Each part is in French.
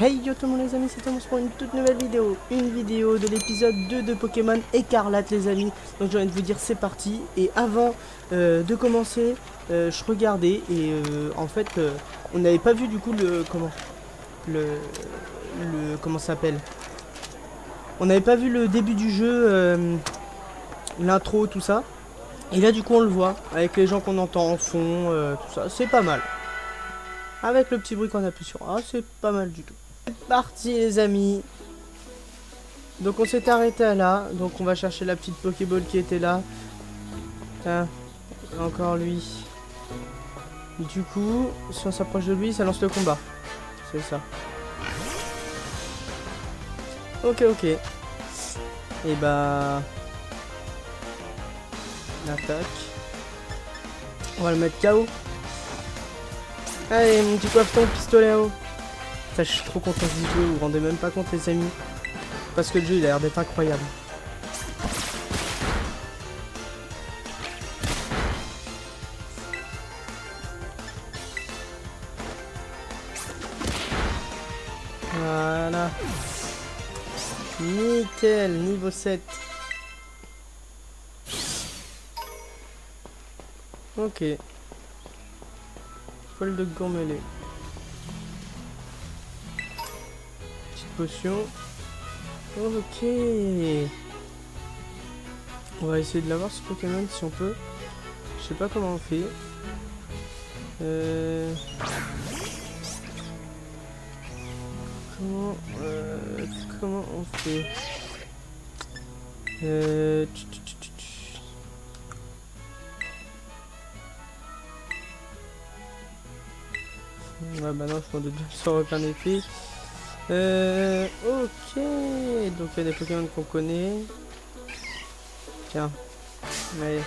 Hey yo tout le monde les amis, c'est Thomas pour une toute nouvelle vidéo. Une vidéo de l'épisode 2 de Pokémon Écarlate les amis. Donc j'ai envie de vous dire c'est parti. Et avant de commencer, je regardais et en fait on n'avait pas vu du coup comment ça s'appelle. On n'avait pas vu le début du jeu, l'intro, tout ça. Et là du coup on le voit, avec les gens qu'on entend en fond, tout ça, c'est pas mal. Avec le petit bruit qu'on appuie sur A, c'est pas mal du tout. C'est parti les amis. Donc on s'est arrêté là, donc on va chercher la petite Pokéball qui était là. Tiens, encore lui. Du coup, si on s'approche de lui, ça lance le combat. C'est ça. Ok, ok. Et bah... Attaque. On va le mettre KO. Allez, mon petit coiffeton, pistolet à eau. Ça, je suis trop content d'y jouer, vous vous rendez même pas compte les amis. Parce que le jeu il a l'air d'être incroyable. Voilà. Nickel, niveau 7. Ok. Folle de gourmelet. Petite potion. Ok. On va essayer de l'avoir ce Pokémon si on peut. Je sais pas comment on fait. Comment on fait? Ouais, bah non, je m'en doute bien que ça aurait aucun effet. Ok. Donc il y a des Pokémon qu'on connaît. Tiens. Allez.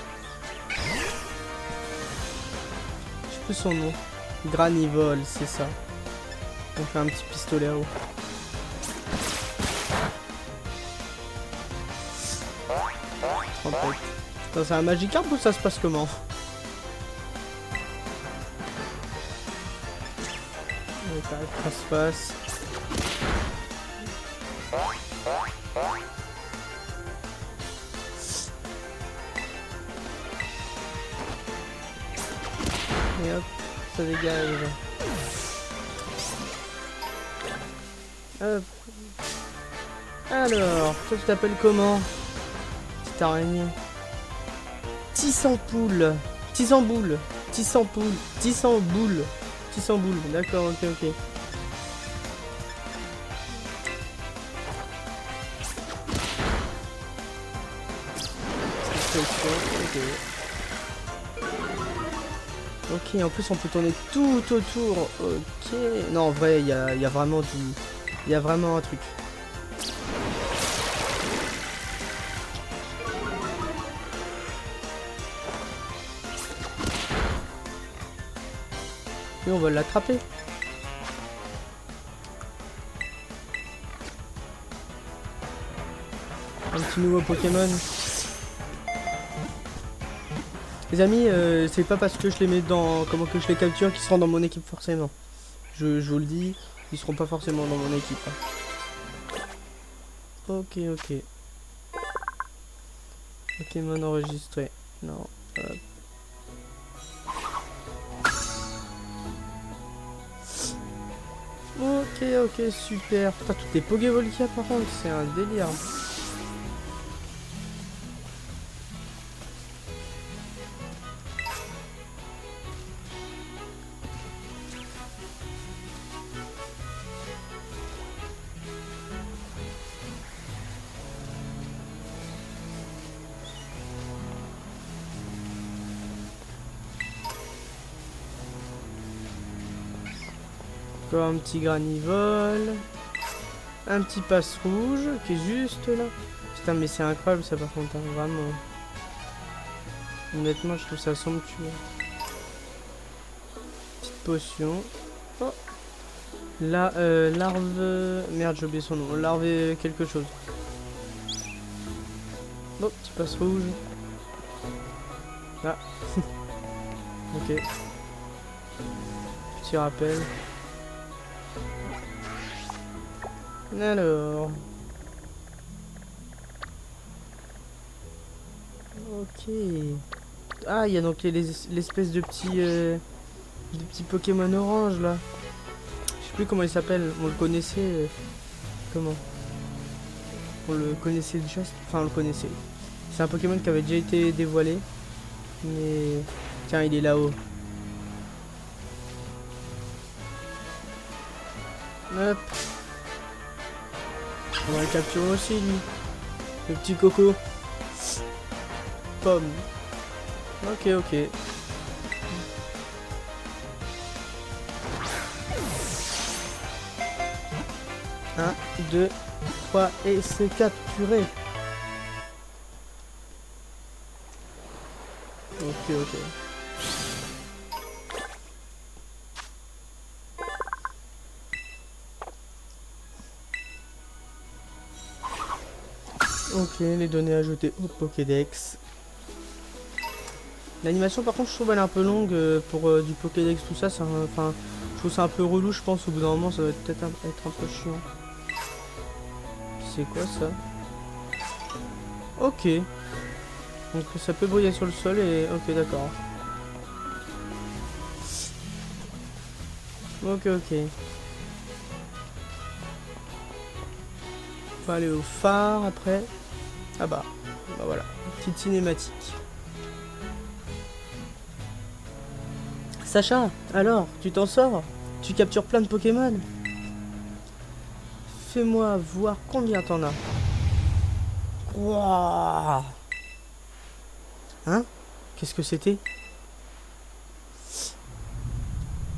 Je sais plus son nom. Granivol, c'est ça. On fait un petit pistolet à eau. C'est un Magikarp ou ça se passe comment? Face. Et hop, ça dégage. Hop. Alors, toi tu t'appelles comment? Petite araignée. Tissampoule. Tissamboule. Tissampoule. Tissamboule. Tissamboule. D'accord, ok, ok. Ok, en plus on peut tourner tout autour. Ok. Non, en vrai, il y a vraiment du... Il y a vraiment un truc. Et on va l'attraper. Un petit nouveau Pokémon. Les amis, c'est pas parce que je les mets dans... Comment que je les capture qu'ils seront dans mon équipe forcément. Je vous le dis, ils seront pas forcément dans mon équipe. Hein. Ok, ok. Pokémon enregistré. Non. Hop. Ok, ok, super. Putain, toutes les Pokéball qu'il y a par contre, c'est un délire. Encore un petit Granivol. Un petit passe rouge qui est juste là. Putain, mais c'est incroyable ça par contre, hein, vraiment. Honnêtement, je trouve ça somptueux. Petite potion. Oh. Là, larve... Merde, j'ai oublié son nom. Larve quelque chose. Bon, petit passe rouge. Ah. Ok. Petit rappel. Alors. Ok. Ah, il y a donc l'espèce de petits Pokémon orange là. Je sais plus comment il s'appelle. On le connaissait. Comment On le connaissait déjà. Enfin, on le connaissait. C'est un Pokémon qui avait déjà été dévoilé. Mais. Tiens, il est là-haut. Hop. On va le capturer aussi, lui. Le petit coco. Pomme. Ok, ok. 1, 2, 3 et c'est capturé. Ok, ok. Ok, les données ajoutées au Pokédex. L'animation par contre je trouve elle est un peu longue pour du Pokédex tout ça, enfin je trouve ça un peu relou je pense au bout d'un moment ça va peut-être être un peu chiant. C'est quoi ça? Ok. Donc ça peut briller sur le sol et... Ok d'accord. Ok ok. On va aller au phare après. Ah bah voilà. Petite cinématique. Sacha, alors, tu t'en sors? Tu captures plein de Pokémon? Fais-moi voir combien t'en as. Wouah. Hein? Qu'est-ce que c'était?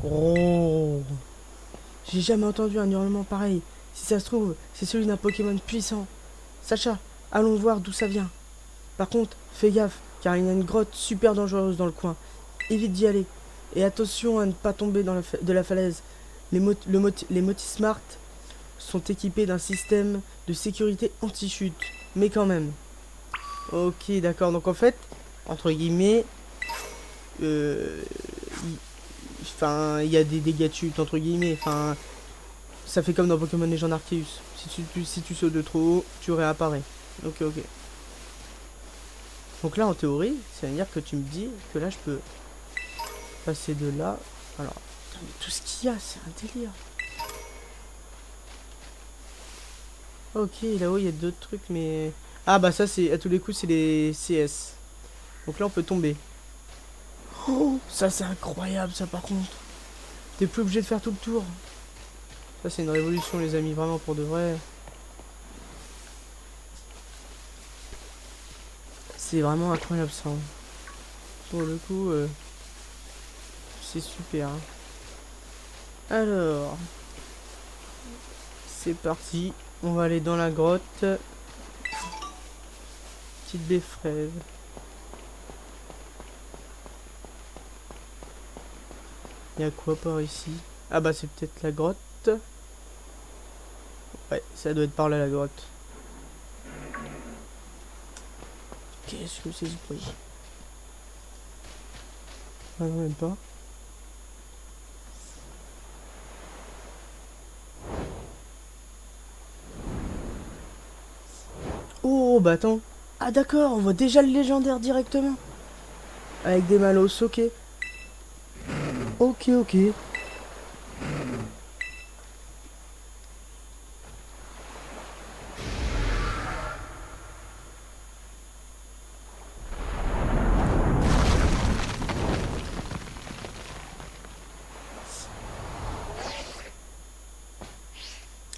Oh. J'ai jamais entendu un hurlement pareil. Si ça se trouve, c'est celui d'un Pokémon puissant. Sacha, allons voir d'où ça vient. Par contre, fais gaffe, car il y a une grotte super dangereuse dans le coin. Évite d'y aller. Et attention à ne pas tomber de la falaise. Les Motismart sont équipés d'un système de sécurité anti-chute. Mais quand même. Ok, d'accord. Donc en fait, entre guillemets, euh, enfin, il y a des dégâts de chute, entre guillemets. Enfin, ça fait comme dans Pokémon Legend Arceus. Si tu sautes de trop haut, tu réapparais. Ok, ok. Donc là, en théorie, ça veut dire que tu me dis que là, je peux passer de là. Alors, tout ce qu'il y a, c'est un délire. Ok, là-haut, il y a d'autres trucs, mais... Ah bah ça, c'est à tous les coups, c'est les CS. Donc là, on peut tomber. Oh, ça, c'est incroyable, ça, par contre. T'es plus obligé de faire tout le tour. Ça, c'est une révolution, les amis, vraiment, pour de vrai. C'est vraiment incroyable, ça. Pour le coup, c'est super. Alors, c'est parti. On va aller dans la grotte. Petite baie fraise. Il y a quoi par ici? Ah bah c'est peut-être la grotte. Ouais, ça doit être par là la grotte. Qu'est-ce que c'est ce bruit? Ah non, même pas. Oh bah attends. Ah d'accord, on voit déjà le légendaire directement. Avec des malos, ok. Ok, ok.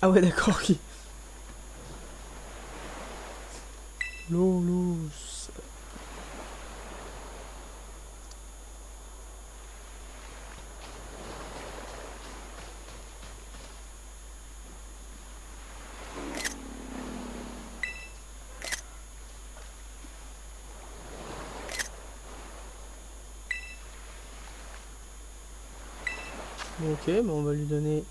Ah ouais d'accord, ok. Lolos. Ok, bah on va lui donner...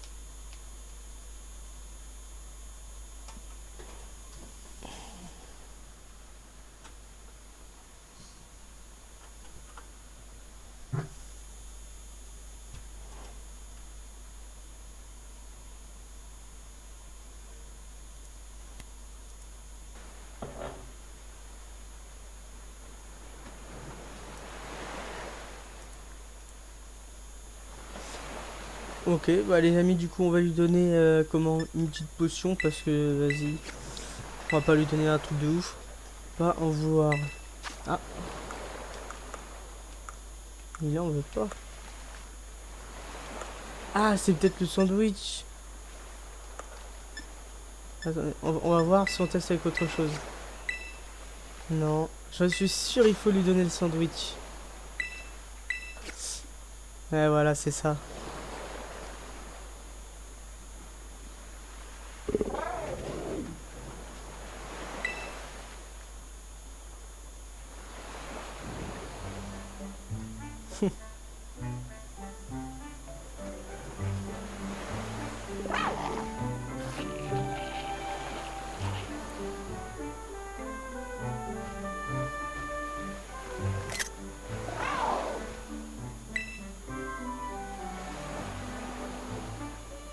Ok, bah les amis, du coup, on va lui donner comment une petite potion parce que vas-y, on va pas lui donner un truc de ouf. Va en vouloir. Ah, il en veut pas. Ah, c'est peut-être le sandwich. Attendez, on va voir si on teste avec autre chose. Non, je suis sûr il faut lui donner le sandwich. Ouais, voilà, c'est ça.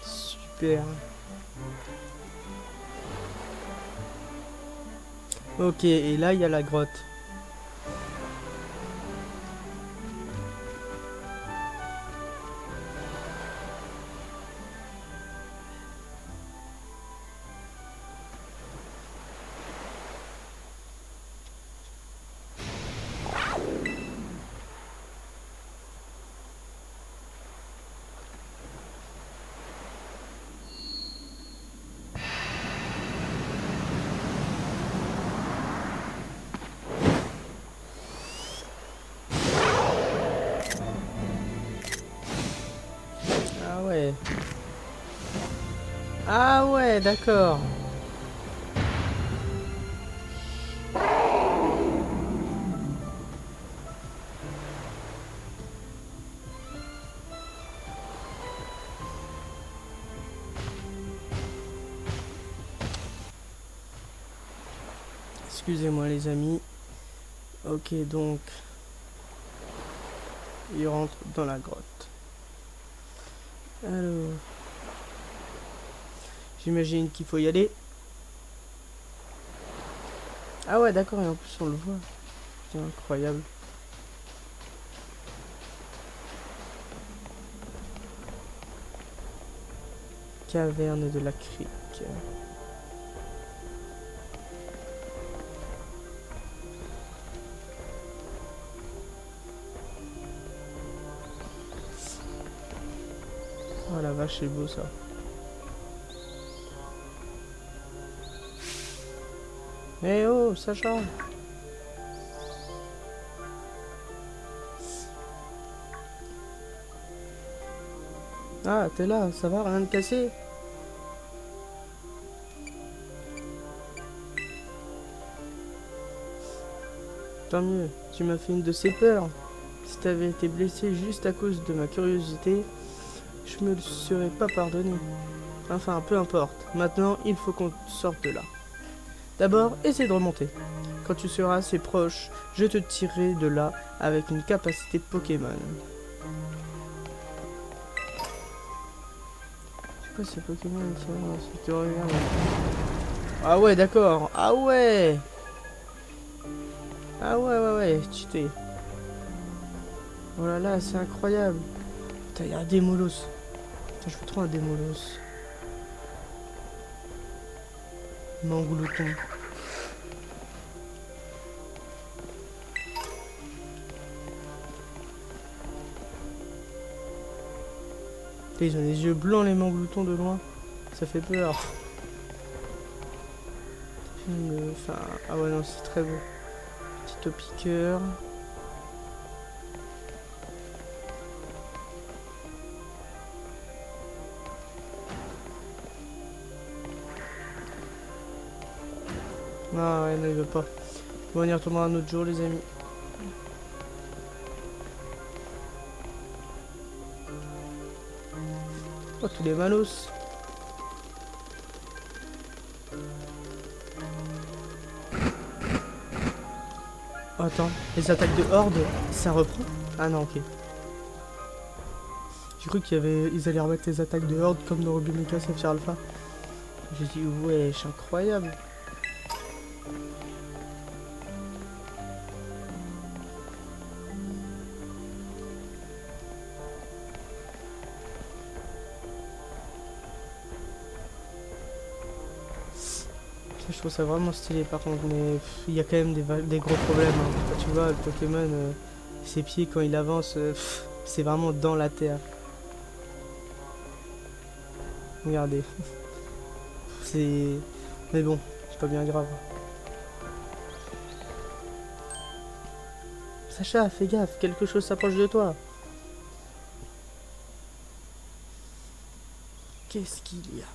Super. Ok, et là, il y a la grotte. Ah ouais. Ah ouais, d'accord. Excusez-moi les amis. Ok, donc, il rentre dans la grotte. Alors, j'imagine qu'il faut y aller. Ah ouais, d'accord, et en plus on le voit. C'est incroyable. Caverne de la crique. Oh la vache, c'est beau ça. Eh oh, Sacha! Ah, t'es là, ça va, rien de cassé? Tant mieux, tu m'as fait une de ces peurs. Si t'avais été blessé juste à cause de ma curiosité, je me le serais pas pardonné. Enfin, peu importe. Maintenant, il faut qu'on sorte de là. D'abord, essaie de remonter. Quand tu seras assez proche, je te tirerai de là avec une capacité Pokémon. C'est quoi ces Pokémon si tu regardes. Ah ouais, d'accord. Ah ouais. Ah ouais, ouais, ouais, cheaté. Oh là là, c'est incroyable. Putain, il y a un Démolos. Putain, je veux trop un Démolos. Mangoulouton. Putain, ils ont les yeux blancs, les Mangouloutons de loin. Ça fait peur. Enfin, ah ouais, non, c'est très beau. Petit piqueur. Ah ouais, non, il veut pas. Bon, on y retournera un autre jour, les amis. Oh, tous les malos. Oh, attends, les attaques de horde, ça reprend? Ah non, ok. J'ai cru ils allaient remettre les attaques de horde comme dans Ruby Mecha Saphir Alpha. J'ai dit, wesh, incroyable. Ça, je trouve ça vraiment stylé par contre, mais il y a quand même des gros problèmes. Hein. Quand tu vois le Pokémon, ses pieds quand il avance, c'est vraiment dans la terre. Regardez. C'est... Mais bon, c'est pas bien grave. Sacha, fais gaffe, quelque chose s'approche de toi. Qu'est-ce qu'il y a?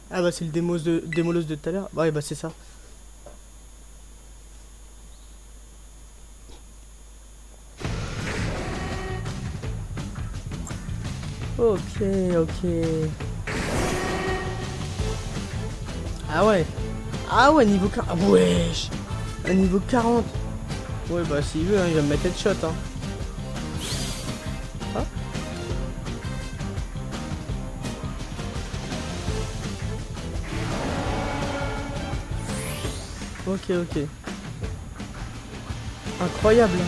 Ah bah c'est le démolos de tout à l'heure. Ouais bah c'est ça. Ok, ok. Ah ouais. Ah ouais, niveau 40. Ah wesh. Un niveau 40. Ouais bah s'il veut, hein, il va me mettre headshot. Hein. Ah. Ok, ok. Incroyable.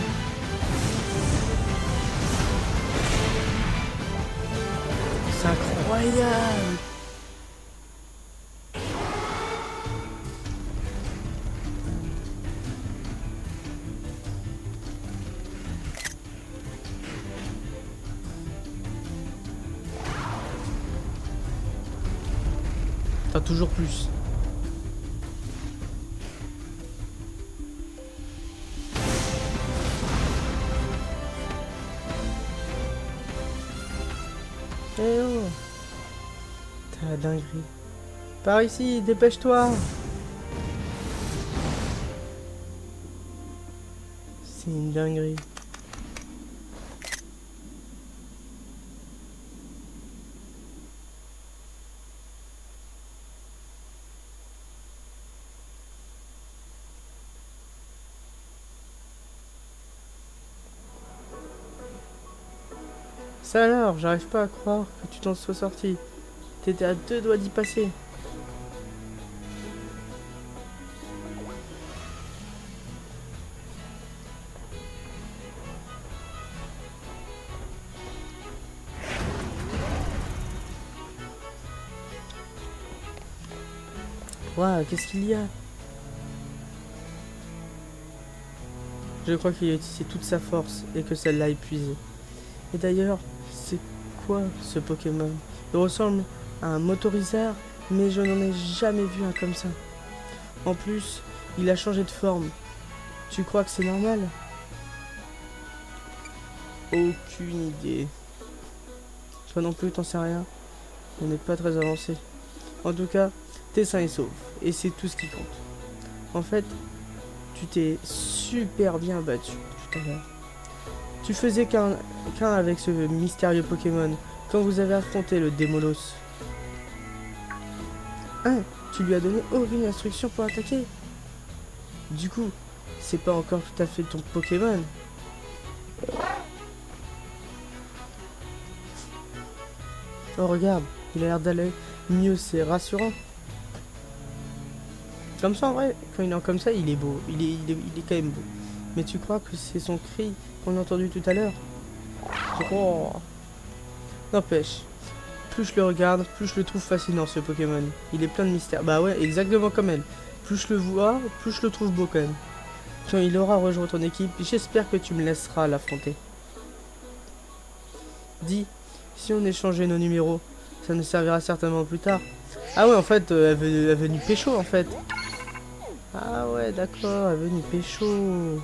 C'est incroyable. T'as toujours plus. Eh oh. T'as la dinguerie. Par ici, dépêche-toi. C'est une dinguerie. Ça alors, j'arrive pas à croire que tu t'en sois sorti. T'étais à 2 doigts d'y passer. Waouh, qu'est-ce qu'il y a? Je crois qu'il a utilisé toute sa force et que ça l'a épuisé. Et d'ailleurs, c'est quoi ce Pokémon? Il ressemble à un Motorizard, mais je n'en ai jamais vu un comme ça. En plus, il a changé de forme. Tu crois que c'est normal? Aucune idée. Toi non plus, t'en sais rien. On n'est pas très avancé. En tout cas, t'es sain et sauf. Et c'est tout ce qui compte. En fait, tu t'es super bien battu tout à l'heure. Tu faisais qu'un avec ce mystérieux Pokémon quand vous avez affronté le Démolos. Hein? Tu lui as donné aucune instruction pour attaquer? Du coup, c'est pas encore tout à fait ton Pokémon. Oh regarde, il a l'air d'aller mieux, c'est rassurant. Comme ça en vrai, quand il est comme ça, il est beau. Il est quand même beau. Mais tu crois que c'est son cri qu'on a entendu tout à l'heure? Oh. N'empêche, plus je le regarde, plus je le trouve fascinant ce Pokémon. Il est plein de mystères. Bah ouais, exactement comme elle. Plus je le vois, plus je le trouve beau quand même. Quand il aura rejoint ton équipe, j'espère que tu me laisseras l'affronter. Dis, si on échangeait nos numéros, ça nous servira certainement plus tard. Ah ouais, en fait, elle est venue pécho en fait. Ah ouais, d'accord, elle est venue pécho.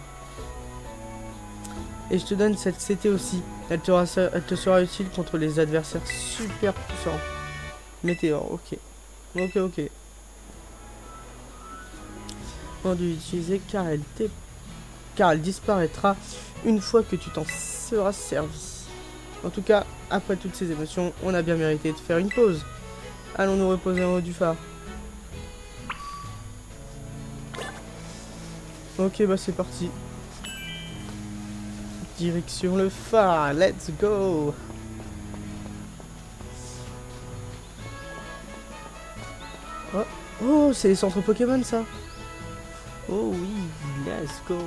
Et je te donne cette CT aussi. Elle te sera utile contre les adversaires super puissants. Météore, ok. Ok, ok. On dû l'utiliser car elle disparaîtra une fois que tu t'en seras servi. En tout cas, après toutes ces émotions, on a bien mérité de faire une pause. Allons nous reposer en haut du phare. Ok, bah c'est parti. Direction le phare, let's go. Oh, oh c'est les centres Pokémon ça. Oh oui, let's go.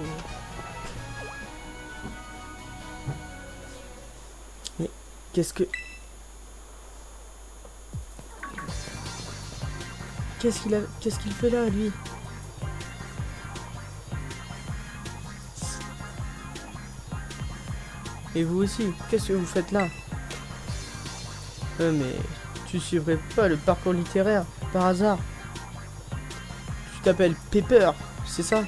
Mais qu'est-ce que... Qu'est-ce qu'il fait là, lui? Et vous aussi, qu'est-ce que vous faites là? Mais tu suivrais pas le parcours littéraire par hasard? Tu t'appelles Pepper, c'est ça?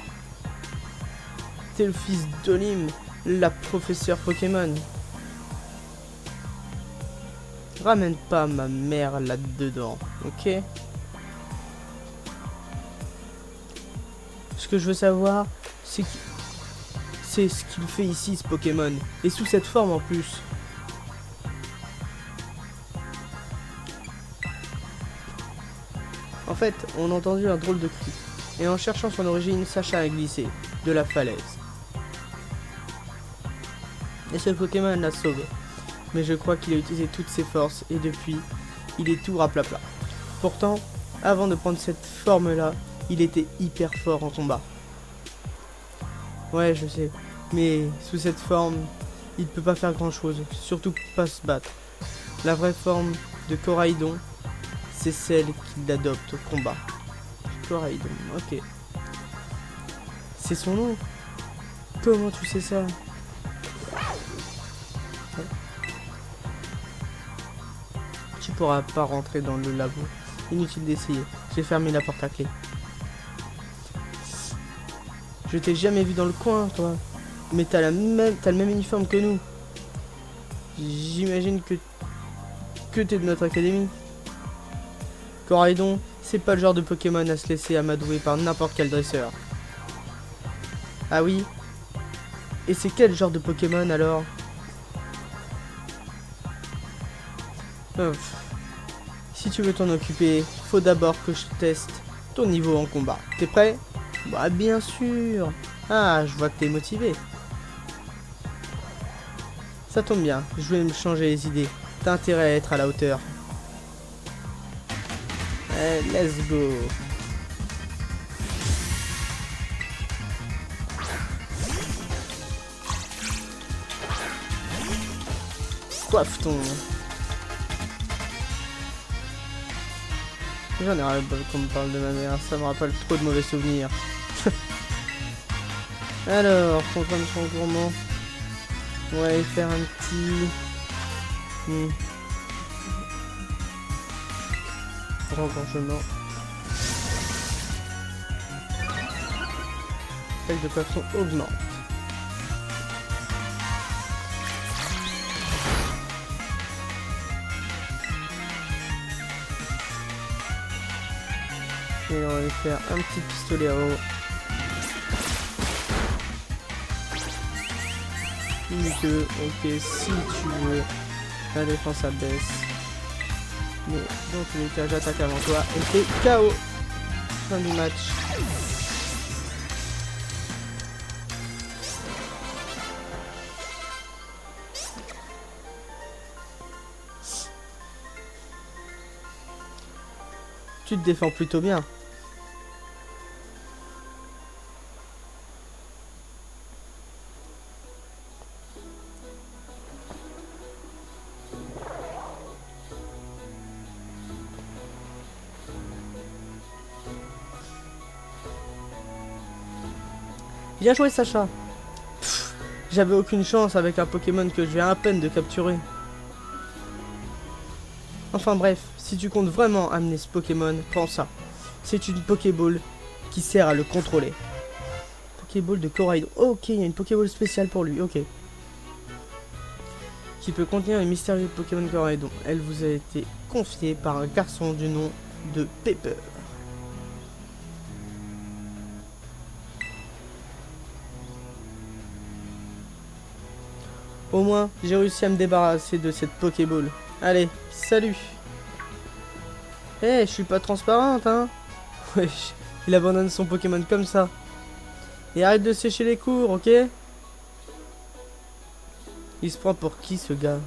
T'es le fils d'Olim, la professeure Pokémon. Ramène pas ma mère là-dedans, ok? Ce que je veux savoir, c'est ce qu'il fait ici, ce Pokémon. Et sous cette forme en plus. En fait, on a entendu un drôle de cri. Et en cherchant son origine, Sacha a glissé de la falaise. Et ce Pokémon l'a sauvé. Mais je crois qu'il a utilisé toutes ses forces et depuis, il est tout raplapla. Pourtant, avant de prendre cette forme-là, il était hyper fort en combat. Ouais, je sais. Mais sous cette forme, il peut pas faire grand-chose. Surtout pas se battre. La vraie forme de Coraidon, c'est celle qu'il adopte au combat. Coraidon, ok. C'est son nom. Comment tu sais ça? Tu pourras pas rentrer dans le labo. Inutile d'essayer. J'ai fermé la porte à clé. Je t'ai jamais vu dans le coin, toi. Mais t'as le même uniforme que nous. J'imagine que t'es de notre académie. Coraidon, c'est pas le genre de Pokémon à se laisser amadouer par n'importe quel dresseur. Ah oui? Et c'est quel genre de Pokémon alors? Si tu veux t'en occuper, faut d'abord que je teste ton niveau en combat. T'es prêt? Bah bien sûr. Ah, je vois que t'es motivé. Ça tombe bien, je vais me changer les idées. T'as intérêt à être à la hauteur. Let's go. Coiffe-ton. J'en ai ras le bol qu'on me parle de ma mère, ça me rappelle trop de mauvais souvenirs. Alors, programme son gourmand. On va aller faire un petit... Rengorgement. Taille de poisson augmente. Et on va aller faire un petit pistolero. Une, deux, ok, si tu veux. La défense abaisse. Mais dans tous les cas, j'attaque avant toi. Et t'es KO. Fin du match. Tu te défends plutôt bien. Bien joué, Sacha. J'avais aucune chance avec un Pokémon que je viens à peine de capturer. Enfin bref, si tu comptes vraiment amener ce Pokémon, prends ça. C'est une Pokéball qui sert à le contrôler. Pokéball de Coraidon. Ok, il y a une Pokéball spéciale pour lui, ok. Qui peut contenir les mystérieux Pokémon Coraidon. Elle vous a été confiée par un garçon du nom de Pepper. Au moins, j'ai réussi à me débarrasser de cette Pokéball. Allez, salut. Je suis pas transparente, hein. Wesh, il abandonne son Pokémon comme ça. Et arrête de sécher les cours, ok? Il se prend pour qui, ce gars?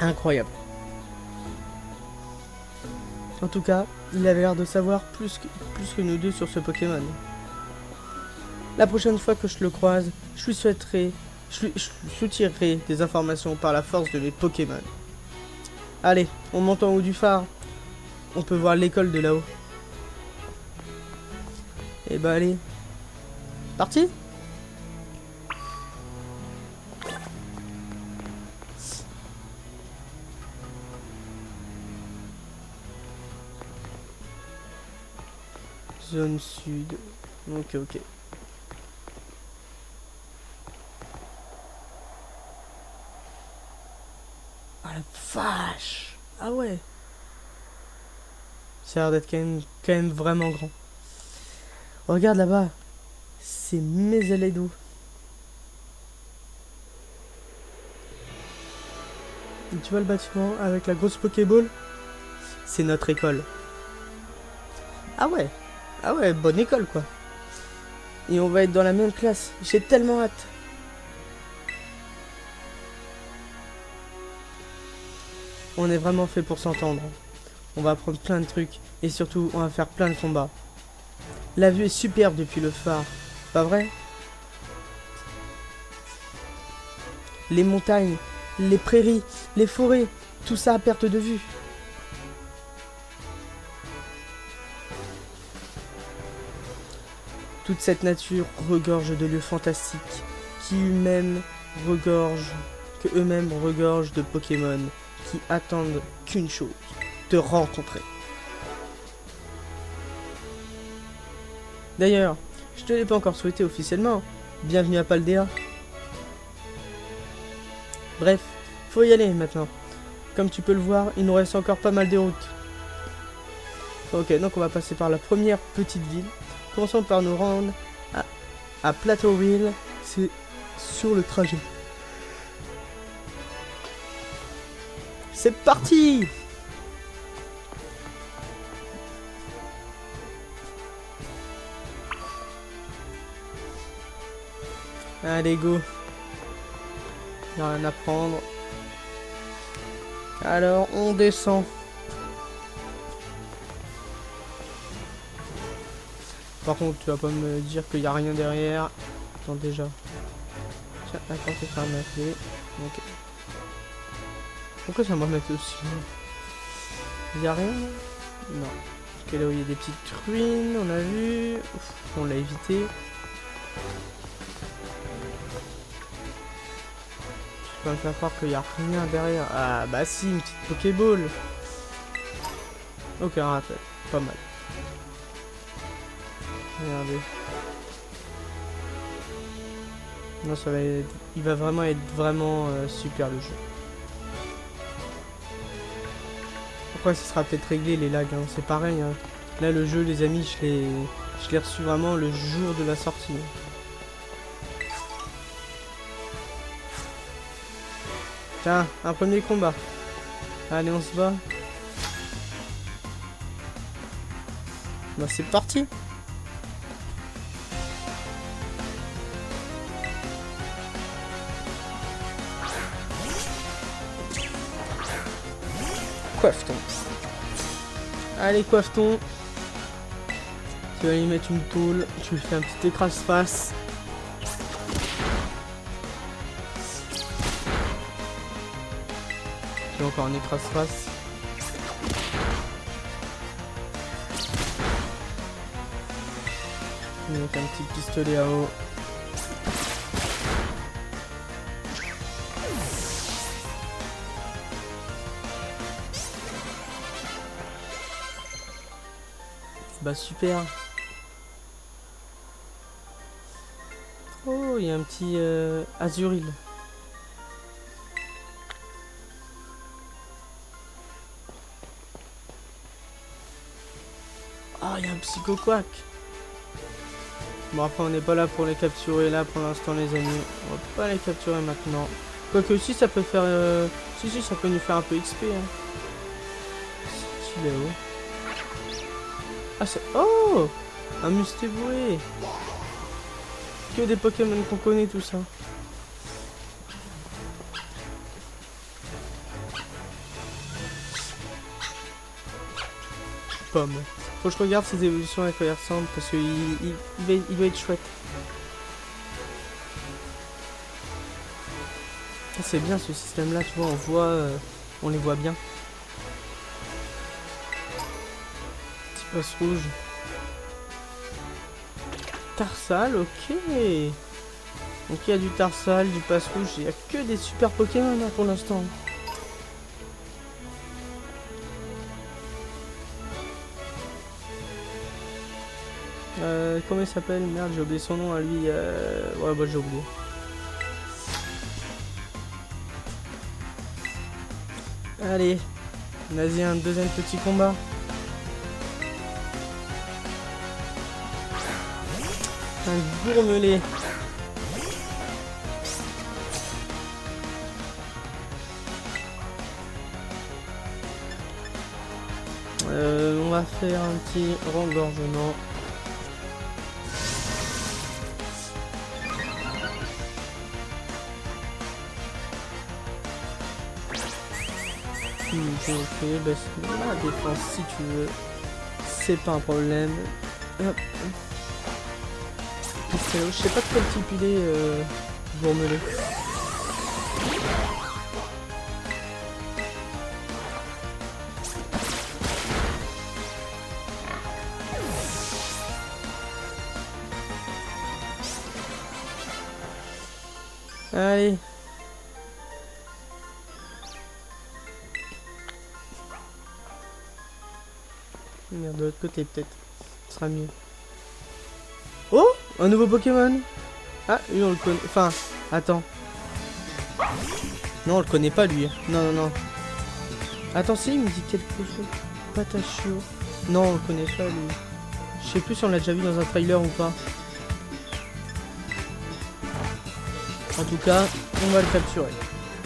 Incroyable. En tout cas, il avait l'air de savoir plus que nous deux sur ce Pokémon. La prochaine fois que je le croise, je lui soutirerai des informations par la force de mes Pokémon. Allez, on monte en haut du phare. On peut voir l'école de là-haut. Et bah allez. Parti. Zone sud. Ok, ok. Ah la vache. Ah ouais. Ça a l'air d'être quand même vraiment grand. Regarde là-bas. C'est Mezzaledo. Et tu vois le bâtiment avec la grosse Pokéball? C'est notre école. Ah ouais. Ah ouais, bonne école quoi. Et on va être dans la même classe. J'ai tellement hâte. On est vraiment fait pour s'entendre. On va apprendre plein de trucs. Et surtout, on va faire plein de combats. La vue est superbe depuis le phare. Pas vrai? Les montagnes, les prairies, les forêts. Tout ça à perte de vue. Toute cette nature regorge de lieux fantastiques. Que eux-mêmes regorgent de Pokémon. Qui attendent qu'une chose. Te rencontrer. D'ailleurs, je te l'ai pas encore souhaité officiellement. Bienvenue à Paldea. Bref, faut y aller maintenant. Comme tu peux le voir, il nous reste encore pas mal de routes. Ok, donc on va passer par la première petite ville. Commençons par nous rendre à Plateauville. C'est sur le trajet. C'est parti! Allez, go. Il n'y a rien à prendre. Alors, on descend. Par contre, tu vas pas me dire qu'il n'y a rien derrière. Attends, déjà. Tiens, attends, c'est fermé la clé. Ok. Pourquoi ça me remet aussi? Il n'y a rien? Non. Ok, là où il y a des petites ruines, on a vu. Ouf, on l'a évité. Tu vas me faire croire qu'il n'y a rien derrière. Ah bah si, une petite Pokéball. Ok, un rappel. Pas mal. Regardez. Non, ça va être... Il va vraiment être vraiment super le jeu. Après, ça sera peut-être réglé les lags. Hein. C'est pareil. Hein. Là, le jeu, les amis, je l'ai reçu vraiment le jour de la sortie. Tiens, un premier combat. Allez, on se bat. Bah, c'est parti. Coiffe-ton. Allez, coiffe-ton. Tu vas lui mettre une tôle. Tu lui fais un petit écrase-face. J'ai encore un écrase-face. Je vais mettre un petit pistolet à eau. Bah super. Oh, il y a un petit Azuril. Ah, il y a un Psychoquack. Bon, après, on n'est pas là pour les capturer là pour l'instant, les amis. On va pas les capturer maintenant. Quoique, si ça peut faire... Si, ça peut nous faire un peu XP. Hein. Stylé, oh. Ah, c'est... Oh, un Mustéboué. Que des Pokémon qu'on connaît, tout ça. Pomme. Faut que je regarde ses évolutions à quoi il ressemble parce qu'il doit être chouette. C'est bien ce système là, tu vois, on les voit bien. Petit poste rouge. Tarsal, ok. Donc il y a du Tarsal, du passe rouge, il n'y a que des super Pokémon hein, pour l'instant. Comment il s'appelle? Merde, j'ai oublié son nom à lui. Ouais, bah j'ai oublié. Allez, vas-y, un deuxième petit combat. Un gourmelet. On va faire un petit rengorgement. Ok, bah c'est la défense si tu veux. C'est pas un problème. Hop. Je sais pas de quel type il est, gourmelet. Allez. Merde, de l'autre côté peut-être. Ce sera mieux. Oh, un nouveau Pokémon. Ah, lui on le connaît. Enfin, attends. Non, on le connaît pas lui. Non, non, non. Attends, si, il me dit quelque chose. Patachio. Non, on le connaît pas lui. Je sais plus si on l'a déjà vu dans un trailer ou pas. En tout cas, on va le capturer.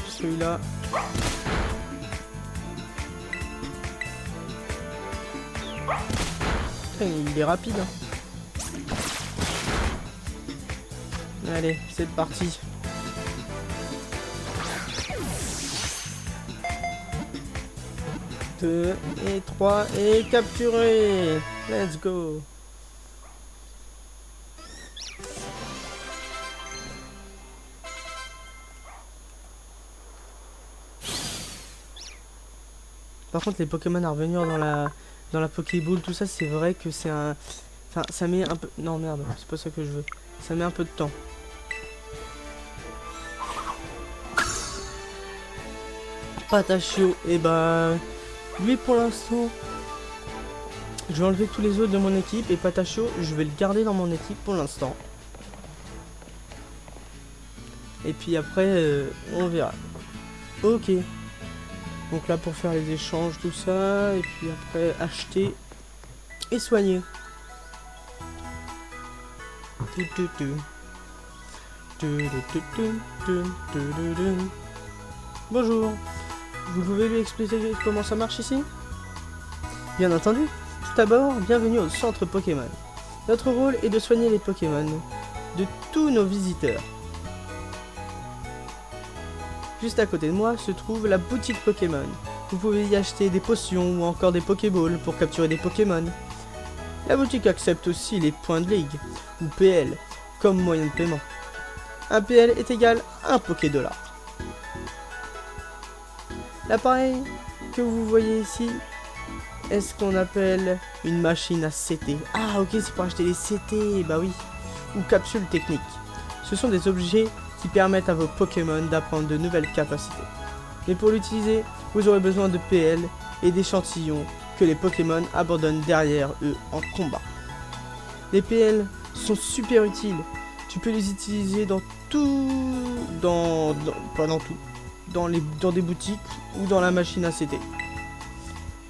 Celui-là. Il est rapide. Hein. Allez, c'est parti. Deux et 3 et capturé. Let's go. Par contre, les Pokémon à revenir dans la Pokéball, tout ça, c'est vrai que c'est un... Enfin, ça met un peu... Non, merde, c'est pas ça que je veux. Ça met un peu de temps. Patachio, et bah... lui, pour l'instant... Je vais enlever tous les autres de mon équipe, et Patachio, je vais le garder dans mon équipe pour l'instant. Et puis après, on verra. Ok. Donc là pour faire les échanges, tout ça, et puis après acheter et soigner. Bonjour, vous pouvez lui expliquer comment ça marche ici? Bien entendu. Tout d'abord, bienvenue au centre Pokémon. Notre rôle est de soigner les Pokémon de tous nos visiteurs. Juste à côté de moi se trouve la boutique Pokémon. Vous pouvez y acheter des potions ou encore des Pokéballs pour capturer des Pokémon. La boutique accepte aussi les points de ligue, ou PL, comme moyen de paiement. Un PL est égal à un Pokédollar. L'appareil que vous voyez ici est ce qu'on appelle une machine à CT. Ah ok, c'est pour acheter les CT, bah oui. Ou capsules techniques. Ce sont des objets qui permettent à vos Pokémon d'apprendre de nouvelles capacités. Mais pour l'utiliser, vous aurez besoin de PL et d'échantillons que les Pokémon abandonnent derrière eux en combat. Les PL sont super utiles. Tu peux les utiliser dans tout... pas dans tout. Dans des boutiques ou dans la machine à CT.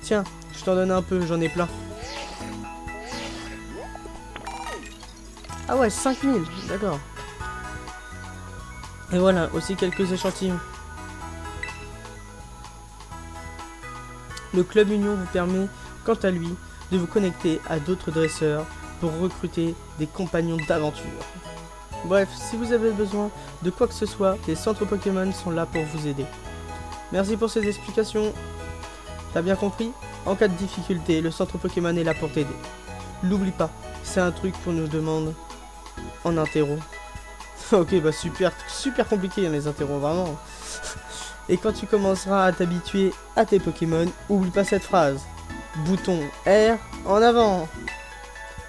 Tiens, je t'en donne un peu, j'en ai plein. Ah ouais, 5000, d'accord. Et voilà, aussi quelques échantillons. Le Club Union vous permet, quant à lui, de vous connecter à d'autres dresseurs pour recruter des compagnons d'aventure. Bref, si vous avez besoin de quoi que ce soit, les centres Pokémon sont là pour vous aider. Merci pour ces explications. T'as bien compris? En cas de difficulté, le centre Pokémon est là pour t'aider. L'oublie pas, c'est un truc qu'on nous demande en interro. Ok, bah super compliqué hein, les interros, vraiment. Et quand tu commenceras à t'habituer à tes Pokémon, oublie pas cette phrase. Bouton R en avant.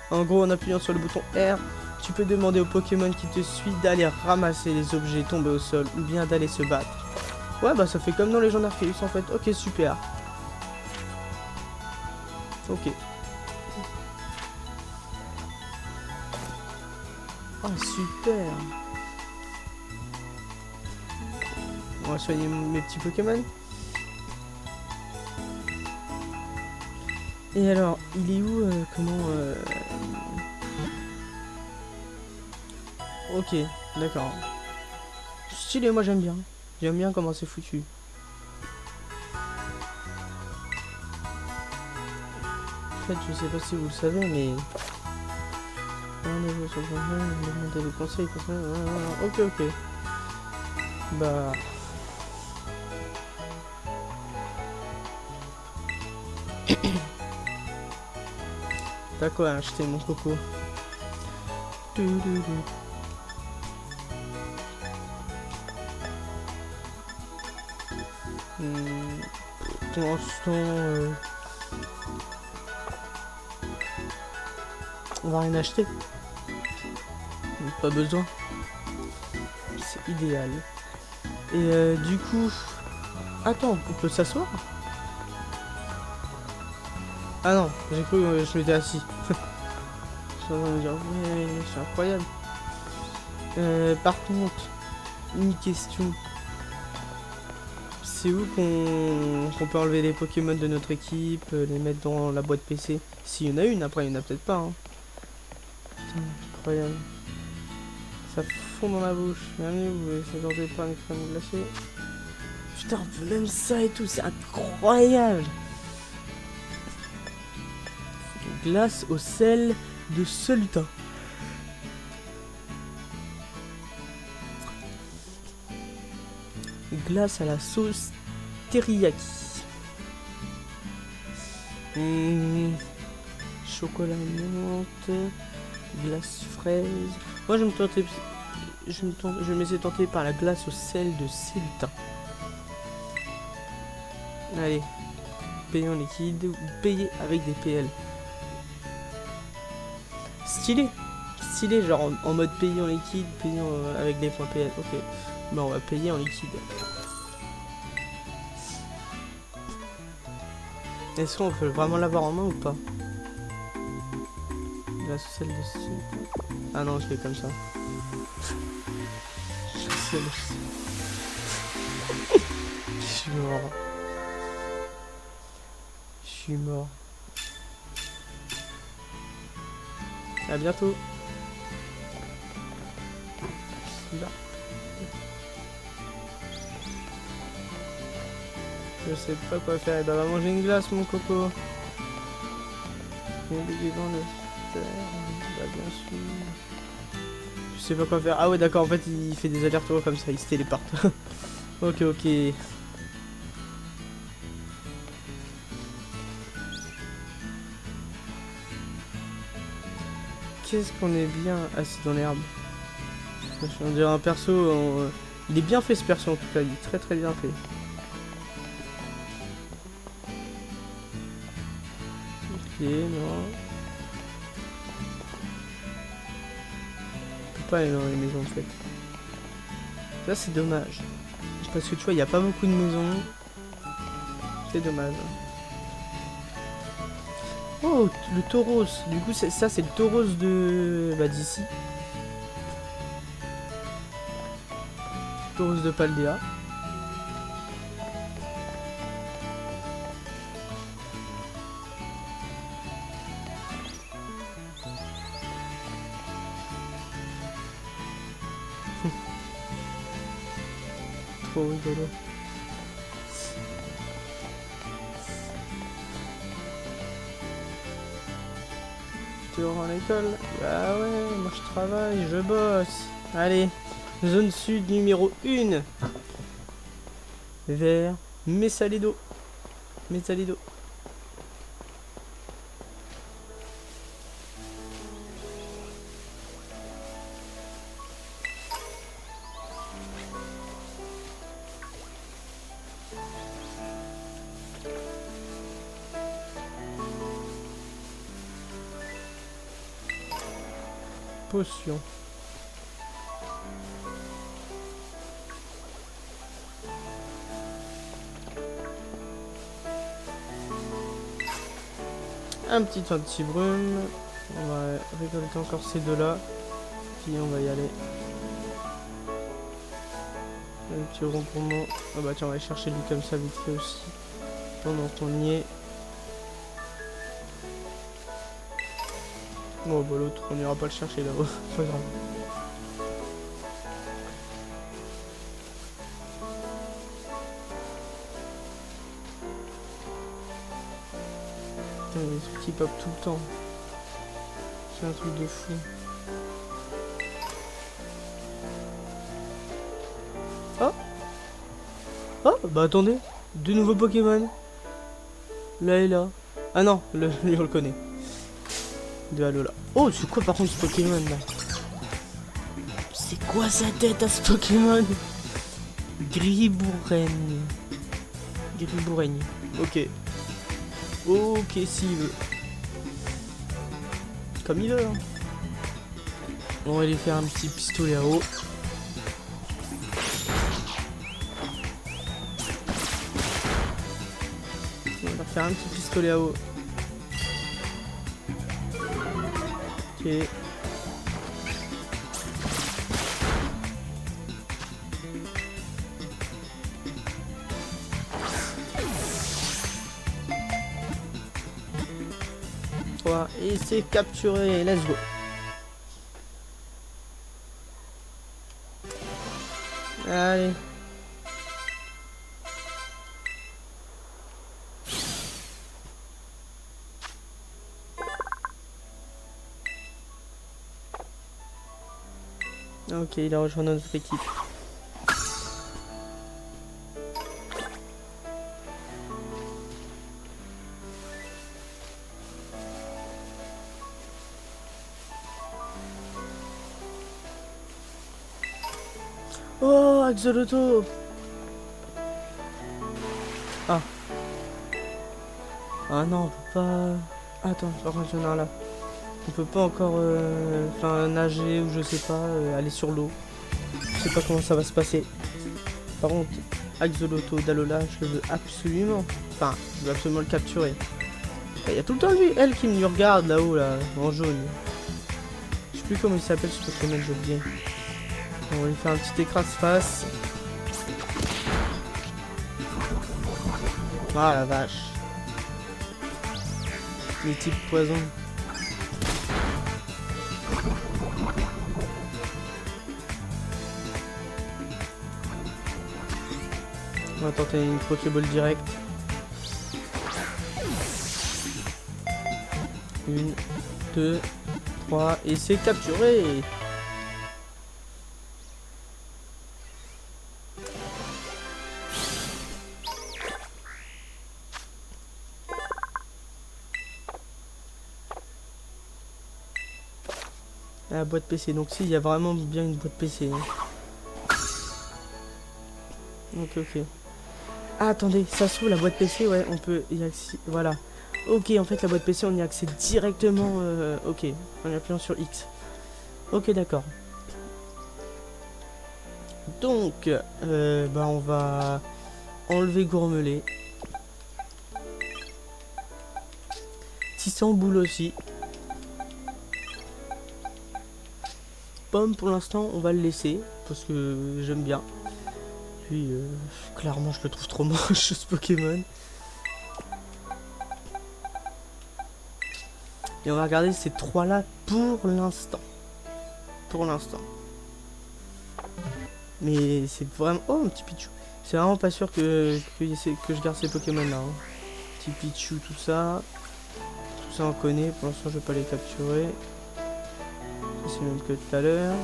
En gros, en appuyant sur le bouton R, Tu peux demander au Pokémon qui te suit d'aller ramasser les objets tombés au sol ou bien d'aller se battre. Ouais, bah ça fait comme dans les gens d'Arceus en fait. Ok, super. Ok. Oh, super. On va soigner mes petits Pokémon. Et alors, il est où Ok, d'accord. Stylé, moi j'aime bien. J'aime bien comment c'est foutu. En fait, je sais pas si vous le savez, mais... Rendez-vous sur le programme, demandez les conseils. Ok, ok. Bah... T'as quoi à acheter, mon coco? Pour l'instant, on va rien acheter. Pas besoin. C'est idéal. Et du coup... Attends, on peut s'asseoir? Ah non, j'ai cru que je m'étais assis. Je suis en train de me dire, ouais, c'est incroyable. Par contre, une question. C'est où qu'on peut enlever les Pokémon de notre équipe, les mettre dans la boîte PC? S'il y en a une, après il y en a peut-être pas. Hein. Putain, incroyable. Ça fond dans la bouche. Bienvenue, vous voulez s'attendre par une crème glacée. Putain, on peut même ça et tout, c'est incroyable. Glace au sel de Solutin. Glace à la sauce teriyaki. Chocolat menthe. Glace fraise. Moi je me tentais. Je me laissais tenter par la glace au sel de Solutin. Allez. Payer en liquide ou payer avec des PL. Stylé. Stylé, genre en mode payer en liquide, payer avec des points PL. Ok. Bah on va payer en liquide. Est-ce qu'on peut vraiment l'avoir en main ou pas? La saucelle de sucre. Ah non, je fais comme ça. Je suis mort. Je suis mort. À bientôt. Là. Je sais pas quoi faire. Il va manger une glace, mon coco. Il est dans le terre. Bah, bien sûr. Je sais pas quoi faire. Ah ouais, d'accord. En fait, il fait des allers-retours comme ça. Il se téléporte. Ok, ok. Qu'est-ce qu'on est bien assis dans l'herbe. On dirait un perso. Il est bien fait ce perso en tout cas. Il est très très bien fait. Ok, non. On peut pas aller dans les maisons en fait. Ça c'est dommage. Parce que tu vois, il n'y a pas beaucoup de maisons. C'est dommage. Oh, le tauros. Du coup, ça c'est le tauros de... Bah d'ici. Tauros de Paldea. Trop rigolo. Tu rentres à l'école? Bah ouais, moi je travaille, je bosse. Allez, zone sud numéro 1. Vers Mesaledo. Mesaledo. Potion. Un petit anti-brume. On va récolter encore ces deux-là. Puis on va y aller. Un petit rond pour moi. Ah bah tiens, on va aller chercher lui comme ça vite fait aussi. Pendant qu'on y est. Bon bah l'autre, on ira pas le chercher là-haut. Pas grave. Putain, il y a des trucs qui pop tout le temps. C'est un truc de fou. Oh! Oh! Bah attendez! Deux nouveaux Pokémon! Là et là. Ah non, lui on le connaît. De Alola. Oh, c'est quoi par contre ce Pokémon là? C'est quoi sa tête à ce Pokémon? Griboureigne. Griboureigne. Ok. Ok, s'il veut. Comme il veut. Hein. On va aller faire un petit pistolet à eau. On va faire un petit pistolet à eau. Ok. Et c'est capturé, let's go. Allez. Ok, il a rejoint notre équipe. Oh, Axolotl. Ah. Ah non, on peut pas... Attends, par contre, il y en a un là. On peut pas encore nager ou je sais pas, aller sur l'eau. Je sais pas comment ça va se passer. Par contre, Axolotl d'Alola, je le veux absolument. Enfin, je veux absolument le capturer. Il y a tout le temps lui, elle qui me regarde là-haut, là, en jaune. Je sais plus comment il s'appelle ce Pokémon, j'ai oublié. On va lui faire un petit écrase-face. Ah la vache. Les types poison. On va tenter une Pokéball direct. Une, deux, trois, et c'est capturé. La boîte PC, donc si, il y a vraiment bien une boîte PC. Hein. Ok. Ah, attendez, ça se trouve, la boîte PC, ouais, on peut y accéder. Voilà. Ok, en fait, la boîte PC, on y accède directement. Ok, en appuyant sur X. Ok, d'accord. Donc, bah, on va enlever Gourmelet. Tissan boule aussi. Pomme, pour l'instant, on va le laisser parce que j'aime bien. Puis, clairement, je le trouve trop moche ce Pokémon. Et on va regarder ces trois-là pour l'instant. Pour l'instant. Mais c'est vraiment... Oh, un petit Pichu. C'est vraiment pas sûr que je garde ces Pokémon-là. Hein. Petit Pichu, tout ça. Tout ça, on connaît. Pour l'instant, je vais pas les capturer. C'est le même que tout à l'heure.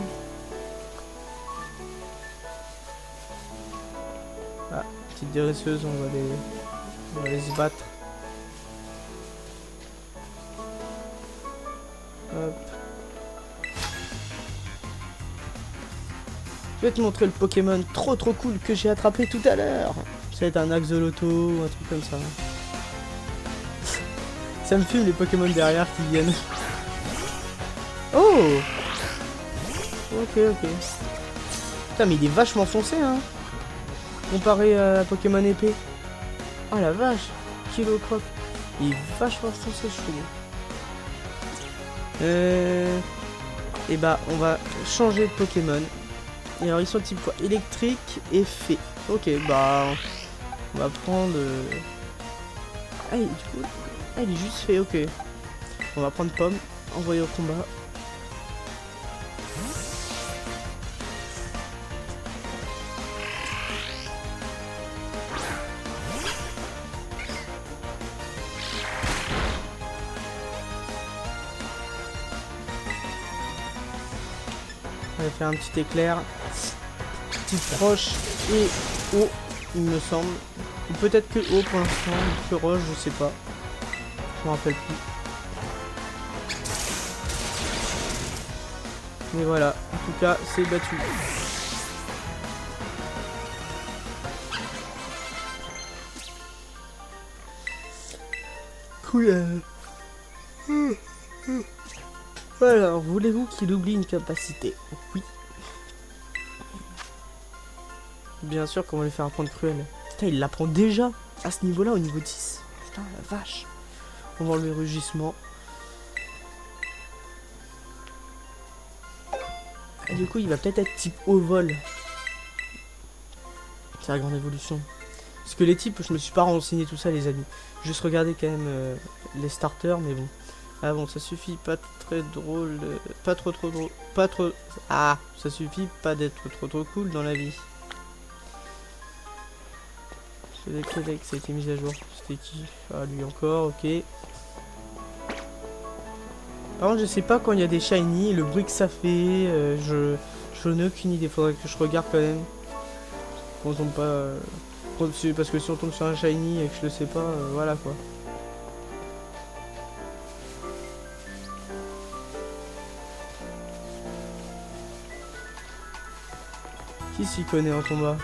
Ah, petite déresseuse, on va les se battre. Hop. Je vais te montrer le Pokémon trop cool que j'ai attrapé tout à l'heure. Ça va être un Axolotl ou un truc comme ça. Ça me fume les Pokémon derrière qui viennent. Oh! Ok, ok. Putain, mais il est vachement foncé, hein. Comparé à Pokémon épée. Oh la vache. Kilo Croc. Il est vachement foncé, je trouve. Et bah, on va changer de Pokémon. Et alors, ils sont type quoi? Électrique et fée. Ok, bah... On va prendre... Ah, du coup... Ah, il est juste fait, ok. On va prendre Pomme. Envoyer au combat. On va faire un petit éclair. Petite roche et eau, il me semble. Ou peut-être que eau pour l'instant, que roche, je sais pas. Je me rappelle plus. Mais voilà, en tout cas, c'est battu. Cool. Alors, voulez-vous qu'il oublie une capacité? Oui. Bien sûr qu'on va lui faire apprendre Cruel. Putain, il l'apprend déjà à ce niveau-là, au niveau 10. Putain, la vache. On va enlever Rugissement. Et du coup, il va peut-être être type au vol. C'est la grande évolution. Parce que les types, je me suis pas renseigné tout ça, les amis. Juste regarder quand même les starters, mais bon. Ah bon, ça suffit, pas très drôle. Pas trop drôle. Pas trop. Ah, ça suffit pas d'être trop cool dans la vie. C'est lequel que ça a été mis à jour? C'était qui? Ah, lui encore, ok. Par contre, je sais pas quand il y a des shiny, le bruit que ça fait, je n'ai aucune idée. Faudrait que je regarde quand même. Qu'on tombe pas. Parce que si on tombe sur un shiny et que je le sais pas, voilà quoi. Qui s'y connaît en combat?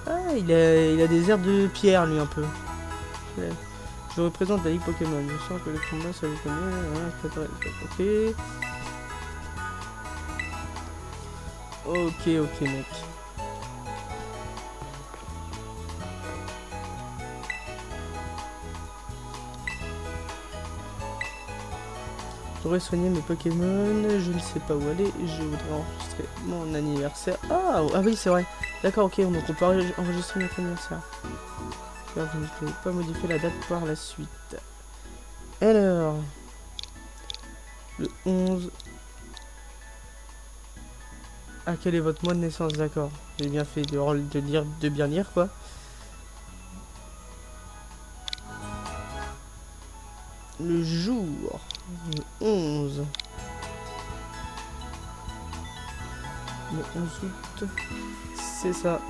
Ah, il a des airs de pierre lui un peu. Ouais. Je représente la Ligue Pokémon. Je sens que le combat ça vous connaît. Ok. Ok mec. J'aurais soigné mes Pokémon, je ne sais pas où aller, je voudrais enregistrer mon anniversaire. Ah oui c'est vrai. D'accord, ok, donc on peut enregistrer notre anniversaire. Car vous ne pouvez pas modifier la date par la suite. Alors, le 11. Ah, quel est votre mois de naissance? D'accord. J'ai bien fait de bien lire quoi. Le jour, le 11. Le 11 août. C'est ça.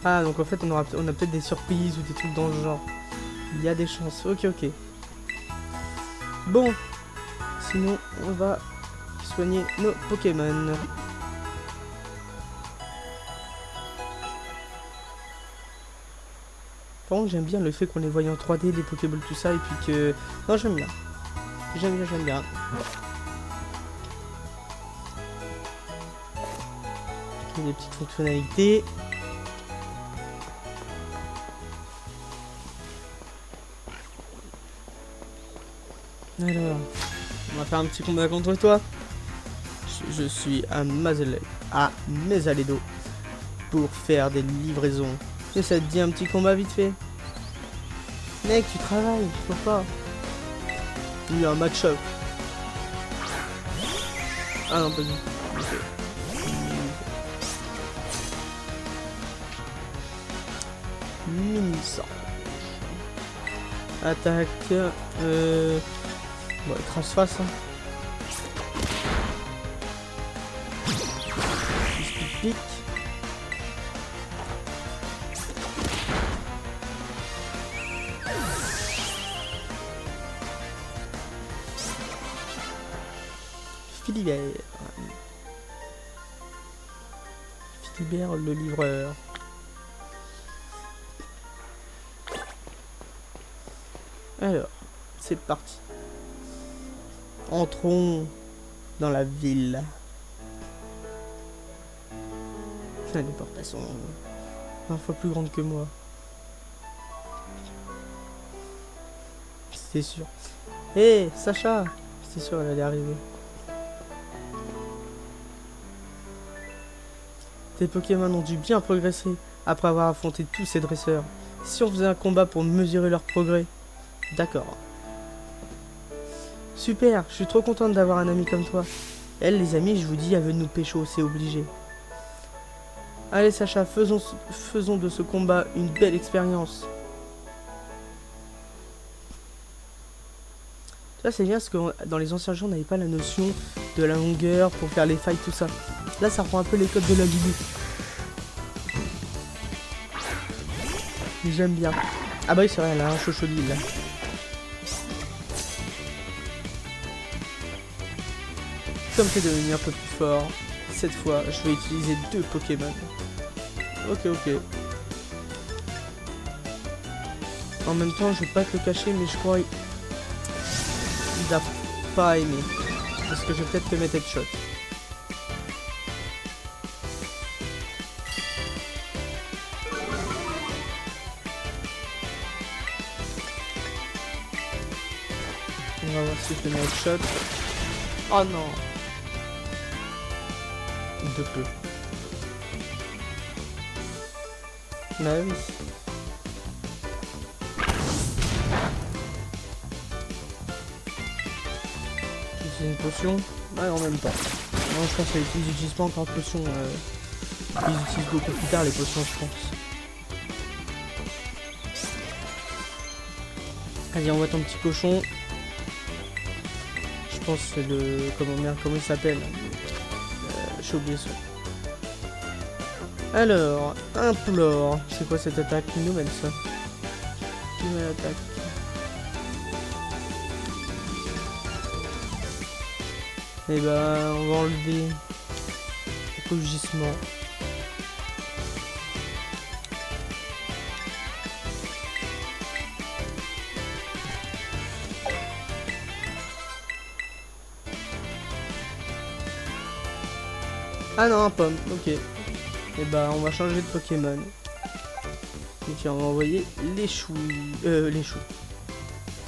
Ah, donc en fait, on a peut-être des surprises ou des trucs dans le genre. Il y a des chances. Ok. Bon. Sinon, on va soigner nos Pokémon. Par contre, j'aime bien le fait qu'on les voie en 3D, les Pokéballs, tout ça, et puis que... Non, j'aime bien. J'aime bien. Il y a des petites fonctionnalités. Alors, on va faire un petit combat contre toi. Je suis à Mesalédo pour faire des livraisons. Et ça te dit un petit combat vite fait? Mec, tu travailles, faut pas. Il y a un match-up. Ah non, pas du tout. Okay. Mini sang. Attaque. Bon, écrase face. Hein. Pique. Philibert. Philibert le livreur. Alors, c'est parti. Entrons dans la ville. Les portes sont 20 fois plus grandes que moi. C'était sûr. Hé, Sacha! C'était sûr, elle allait arriver. Tes Pokémon ont dû bien progresser après avoir affronté tous ces dresseurs. Si on faisait un combat pour mesurer leur progrès? D'accord. Super, je suis trop contente d'avoir un ami comme toi. Elle, les amis, je vous dis, elle veut nous pécho, c'est obligé. Allez Sacha, faisons de ce combat une belle expérience. Ça c'est bien parce que dans les anciens jeux on n'avait pas la notion de la longueur pour faire les fights, tout ça. Là ça reprend un peu les codes de la Lulu. J'aime bien. Ah bah oui c'est vrai, elle a un chochodil là. Comme c'est devenu un peu plus fort, cette fois je vais utiliser 2 Pokémon. Ok. En même temps je vais pas te le cacher mais je crois il a pas aimé. Parce que je vais peut-être te mettre headshot. On va voir si je te mets headshot. Oh non. De peu. Bah oui. C'est une potion. Ah non, même pas. Non, je pense qu'ils n'utilisent pas encore de potion. Ils utilisent beaucoup plus tard les potions, je pense. Allez, on voit ton petit cochon. Je pense que c'est le... Comment il s'appelle? J'ai oublié son. Alors, implore. C'est quoi cette attaque? Une nouvelle ça. Une nouvelle attaque. Et bah, on va enlever le rugissement. Ah non, un pomme, ok. Et bah, on va changer de Pokémon. Et puis on va envoyer les choux. Les choux.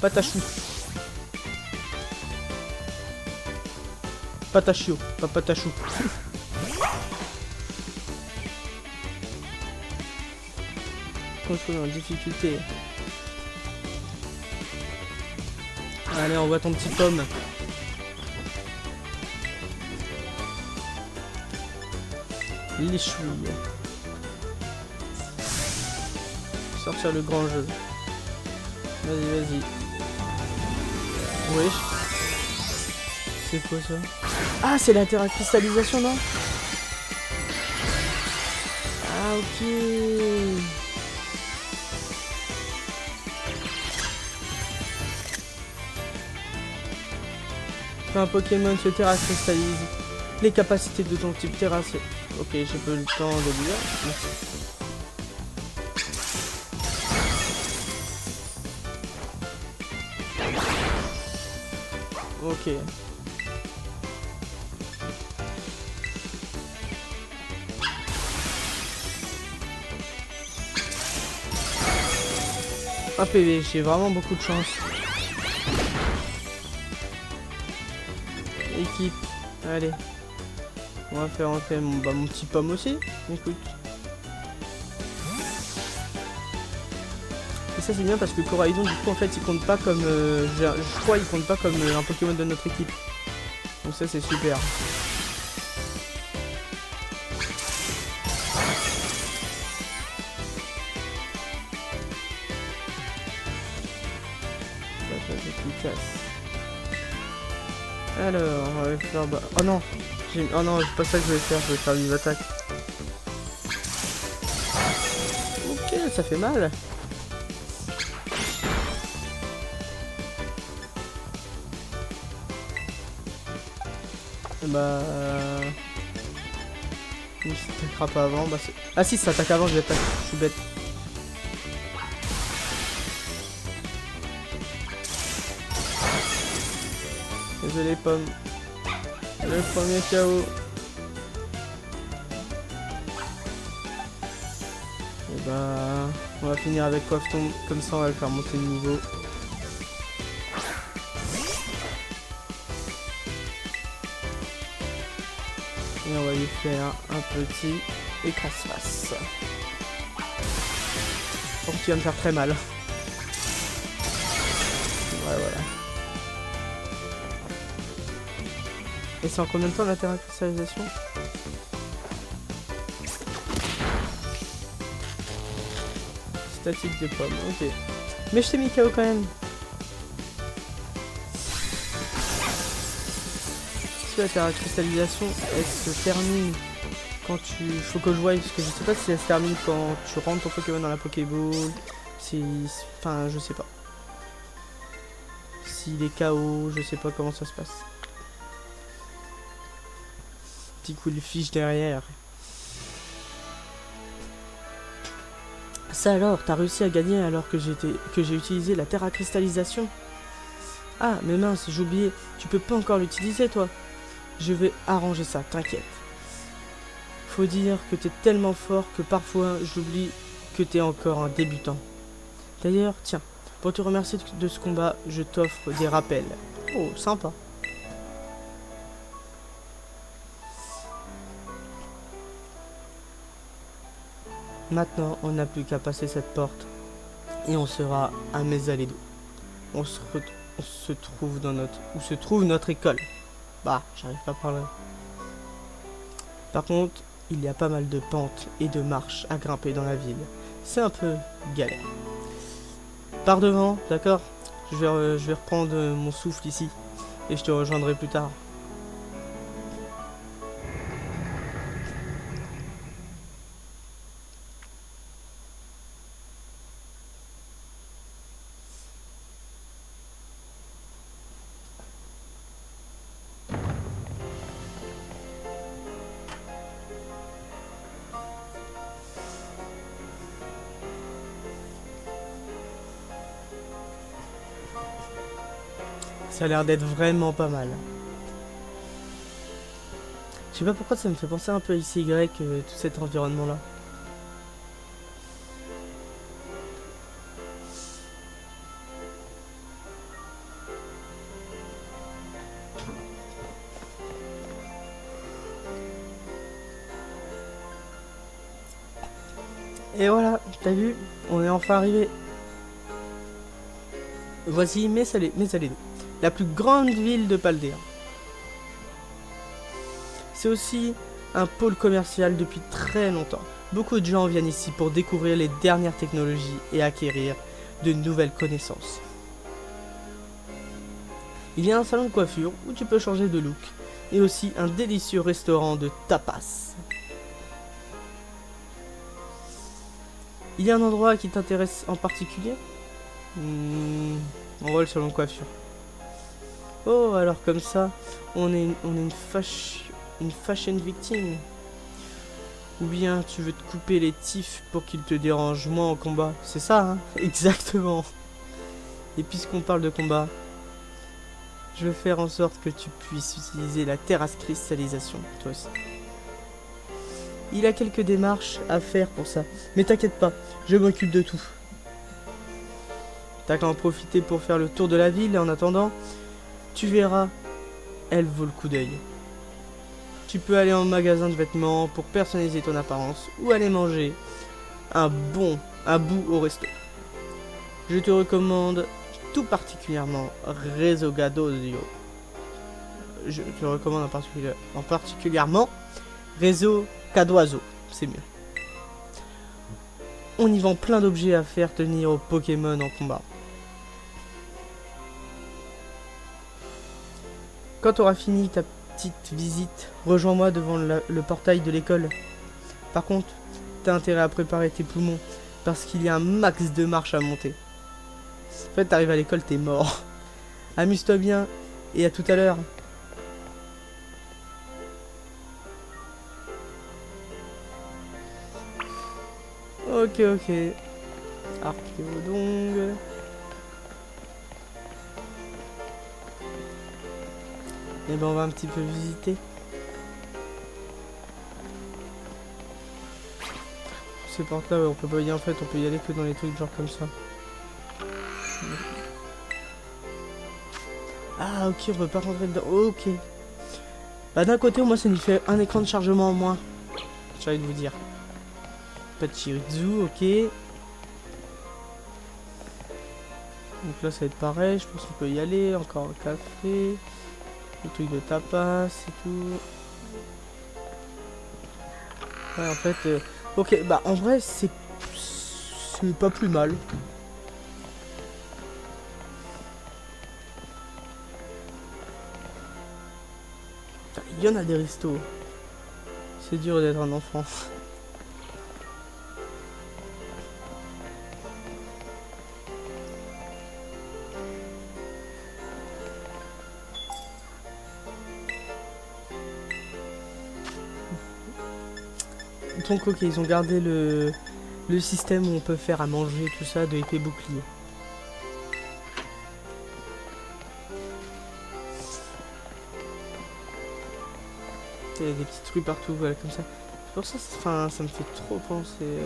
Patachou. Patachio, pas patachou. Contrôle en difficulté. Allez, on voit ton petit pomme. Les chouilles. Sortir le grand jeu. Vas-y. Wesh. C'est quoi ça? Ah, c'est la terracristallisation, non? Ah, ok. Quand un Pokémon se terracristallise, les capacités de ton type terrasse. Ok, j'ai pas eu le temps de lire. Merci. Ok. Un PV, j'ai vraiment beaucoup de chance. Équipe, allez. On va faire entrer mon petit pomme aussi. Écoute. Et ça c'est bien parce que Coraidon du coup en fait il compte pas comme... je crois il compte pas comme un Pokémon de notre équipe. Donc ça c'est super. Efficace. Alors, on va faire... Oh non. Oh non, c'est pas ça que je vais faire. Je vais faire une attaque. Ok, ça fait mal. Bah... Il s'attaquera pas avant. Bah, ah si, ça attaque avant, je l'attaque. Je suis bête. Désolé, pomme. Le premier KO. Et bah, on va finir avec Coiffeton. Comme ça, on va le faire monter de niveau. Et on va lui faire un petit écrase-face. Oh, qui va me faire très mal. Ouais, voilà. Et c'est en combien de temps la terracristallisation? Statique de pomme, ok. Mais je t'ai mis KO quand même. Parce que la terracristallisation, elle se termine quand tu... Faut que je voie, parce que je sais pas si elle se termine quand tu rentres ton Pokémon dans la Pokéball. Si... Enfin, je sais pas. S'il est KO, je sais pas comment ça se passe. Petit coup de fiche derrière. Ça alors, t'as réussi à gagner alors que j'ai utilisé la terracristallisation? Ah, mais mince, j'ai oublié. Tu peux pas encore l'utiliser, toi. Je vais arranger ça, t'inquiète. Faut dire que t'es tellement fort que parfois j'oublie que t'es encore un débutant. D'ailleurs, tiens, pour te remercier de ce combat, je t'offre des rappels. Oh, sympa. Maintenant, on n'a plus qu'à passer cette porte et on sera à Mesalédo. On se trouve dans notre... Où se trouve notre école? Bah, j'arrive pas à parler. Par contre, il y a pas mal de pentes et de marches à grimper dans la ville. C'est un peu galère. Par devant, d'accord? Je vais reprendre mon souffle ici et je te rejoindrai plus tard. Ça a l'air d'être vraiment pas mal. Je sais pas pourquoi ça me fait penser un peu à ICY, tout cet environnement-là. Et voilà, t'as vu, on est enfin arrivé. Voici Mesalédo, la plus grande ville de Paldea. C'est aussi un pôle commercial depuis très longtemps. Beaucoup de gens viennent ici pour découvrir les dernières technologies et acquérir de nouvelles connaissances. Il y a un salon de coiffure où tu peux changer de look et aussi un délicieux restaurant de tapas. Il y a un endroit qui t'intéresse en particulier? On voit le salon de coiffure. Oh, alors comme ça, on est une fashion victime. Ou bien tu veux te couper les tifs pour qu'ils te dérangent moins en combat. C'est ça, hein? Exactement. Et puisqu'on parle de combat, je vais faire en sorte que tu puisses utiliser la terracristallisation, toi aussi. Il y a quelques démarches à faire pour ça. Mais t'inquiète pas, je m'occupe de tout. T'as qu'à en profiter pour faire le tour de la ville et en attendant, tu verras, elle vaut le coup d'œil. Tu peux aller en magasin de vêtements pour personnaliser ton apparence ou aller manger un bout au resto. Je te recommande tout particulièrement Resogadosio. Je te recommande en particulièrement Resocadoiso, c'est mieux. On y vend plein d'objets à faire tenir aux Pokémon en combat. Quand tu auras fini ta petite visite, rejoins-moi devant le portail de l'école. Par contre, t'as intérêt à préparer tes poumons parce qu'il y a un max de marche à monter. En fait, t'arrives à l'école, t'es mort. Amuse-toi bien et à tout à l'heure. Ok. Archéodongue. Et ben on va un petit peu visiter. Ces portes là, ouais, on peut pas y aller en fait, on peut y aller que dans les trucs genre comme ça. Ah ok, on peut pas rentrer dedans. Ok. Bah d'un côté, moi ça nous fait un écran de chargement en moins. J'ai envie de vous dire. Pas de Shirizu, ok. Donc là ça va être pareil, je pense qu'on peut y aller. Encore un café. Le truc de tapas et tout. Ouais en fait... ok, bah en vrai c'est pas plus mal. Il y en a des restos. C'est dur d'être un enfant. Donc ok, ils ont gardé le système où on peut faire à manger tout ça de épée bouclier. Il y a des petites rues partout, voilà, comme ça. C'est pour ça, enfin, ça me fait trop penser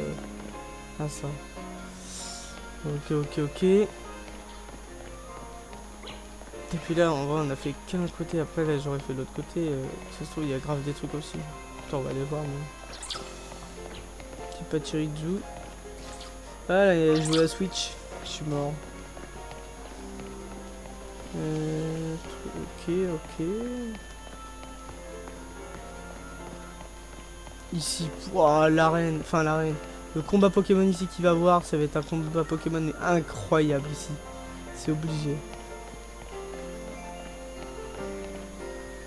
à ça. Ok, ok, ok. Et puis là, en vrai, on a fait qu'un côté. Après, là, j'aurais fait l'autre côté. Ça se trouve, il y a grave des trucs aussi. Attends, on va aller voir. Mais... petit Pachirizu. Ah, là, il a joué à Switch. Je suis mort. Ok, ok. Ici, l'arène. Enfin, l'arène. Le combat Pokémon ici qu'il va voir, ça va être un combat Pokémon incroyable ici. C'est obligé.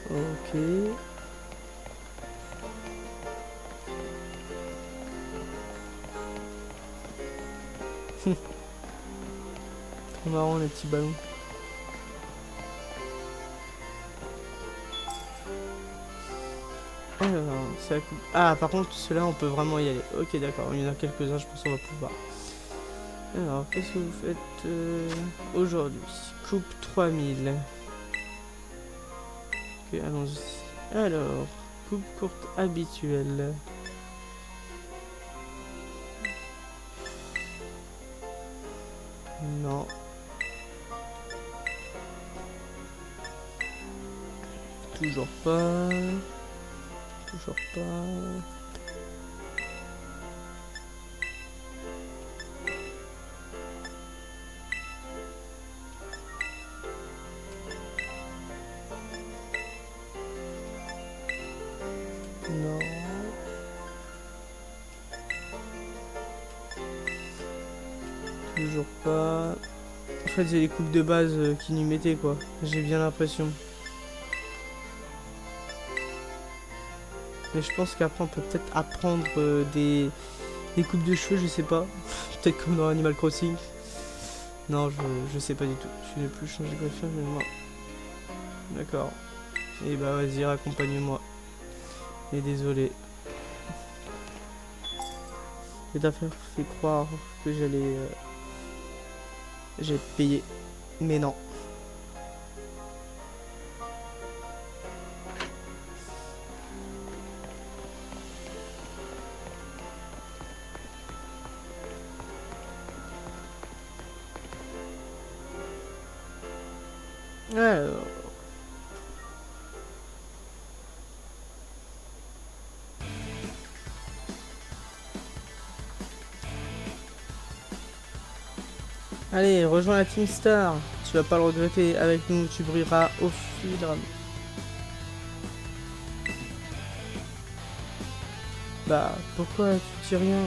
Ok. Trop marrant les petits ballons. Alors, c'est la coupe. Ah, par contre, ceux-là, on peut vraiment y aller. Ok, d'accord. Il y en a quelques-uns, je pense qu'on va pouvoir. Alors, qu'est-ce que vous faites aujourd'hui? Coupe 3000. Ok, allons-y. Alors, coupe courte habituelle. Non. Toujours pas. Toujours pas. Non. Toujours pas. En fait, c'est les coupes de base qui nous mettaient, quoi. J'ai bien l'impression. Mais je pense qu'après, on peut peut-être apprendre des coupes de cheveux, je sais pas. Peut-être comme dans Animal Crossing. Non, je sais pas du tout. Je n'ai plus changé de coiffure, mais moi. D'accord. Et bah, vas-y, accompagne-moi. Et désolé. Cette affaire fait croire que j'allais payer. Mais non. Alors. Allez, rejoins la Team Star. Tu vas pas le regretter. Avec nous, tu brilleras au fil de la... Bah, pourquoi tu dis rien?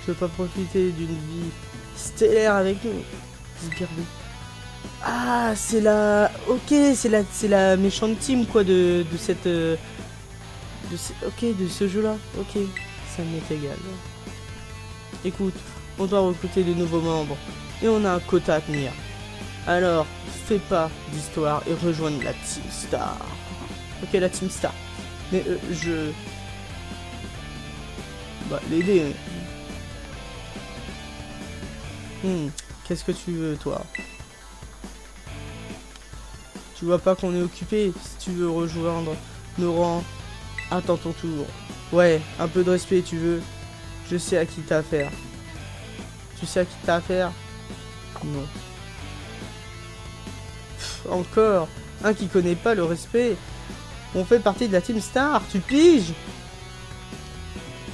Tu veux pas profiter d'une vie stellaire avec nous? Sbirbe. Ah, c'est la... Ok, c'est la méchante team, quoi, de cette... Ok, de ce jeu-là. Ok, ça m'est égal. Écoute, on doit recruter de nouveaux membres. Et on a un quota à tenir. Alors, fais pas d'histoire et rejoins la Team Star. Ok, la Team Star. Mais je... Bah, l'aider. Qu'est-ce que tu veux, toi? Tu Tu vois pas qu'on est occupé. Si tu veux rejoindre nos rangs, attends ton tour. Ouais, un peu de respect, tu veux. Je sais à qui t'as affaire. Tu sais à qui t'as affaire? Non. Pff, encore un qui connaît pas le respect. On fait partie de la Team Star, tu piges?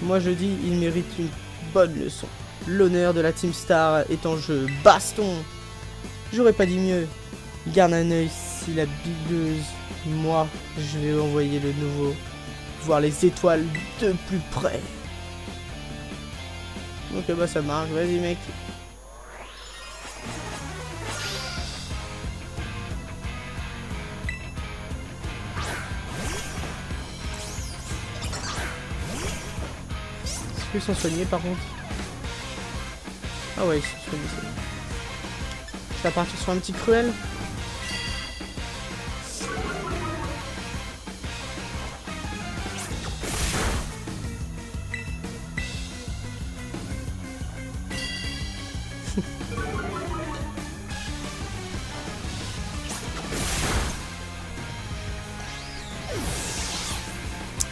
Moi je dis, il mérite une bonne leçon. L'honneur de la Team Star est en jeu. Baston! J'aurais pas dit mieux. Garde un œil si la bigueuse. Moi, je vais envoyer le nouveau. Voir les étoiles de plus près. Ok, bah ça marche. Vas-y, mec. Est-ce qu'ils sont soignés par contre? Ah ouais, ils sont soignés. Je vais partir sur un petit cruel.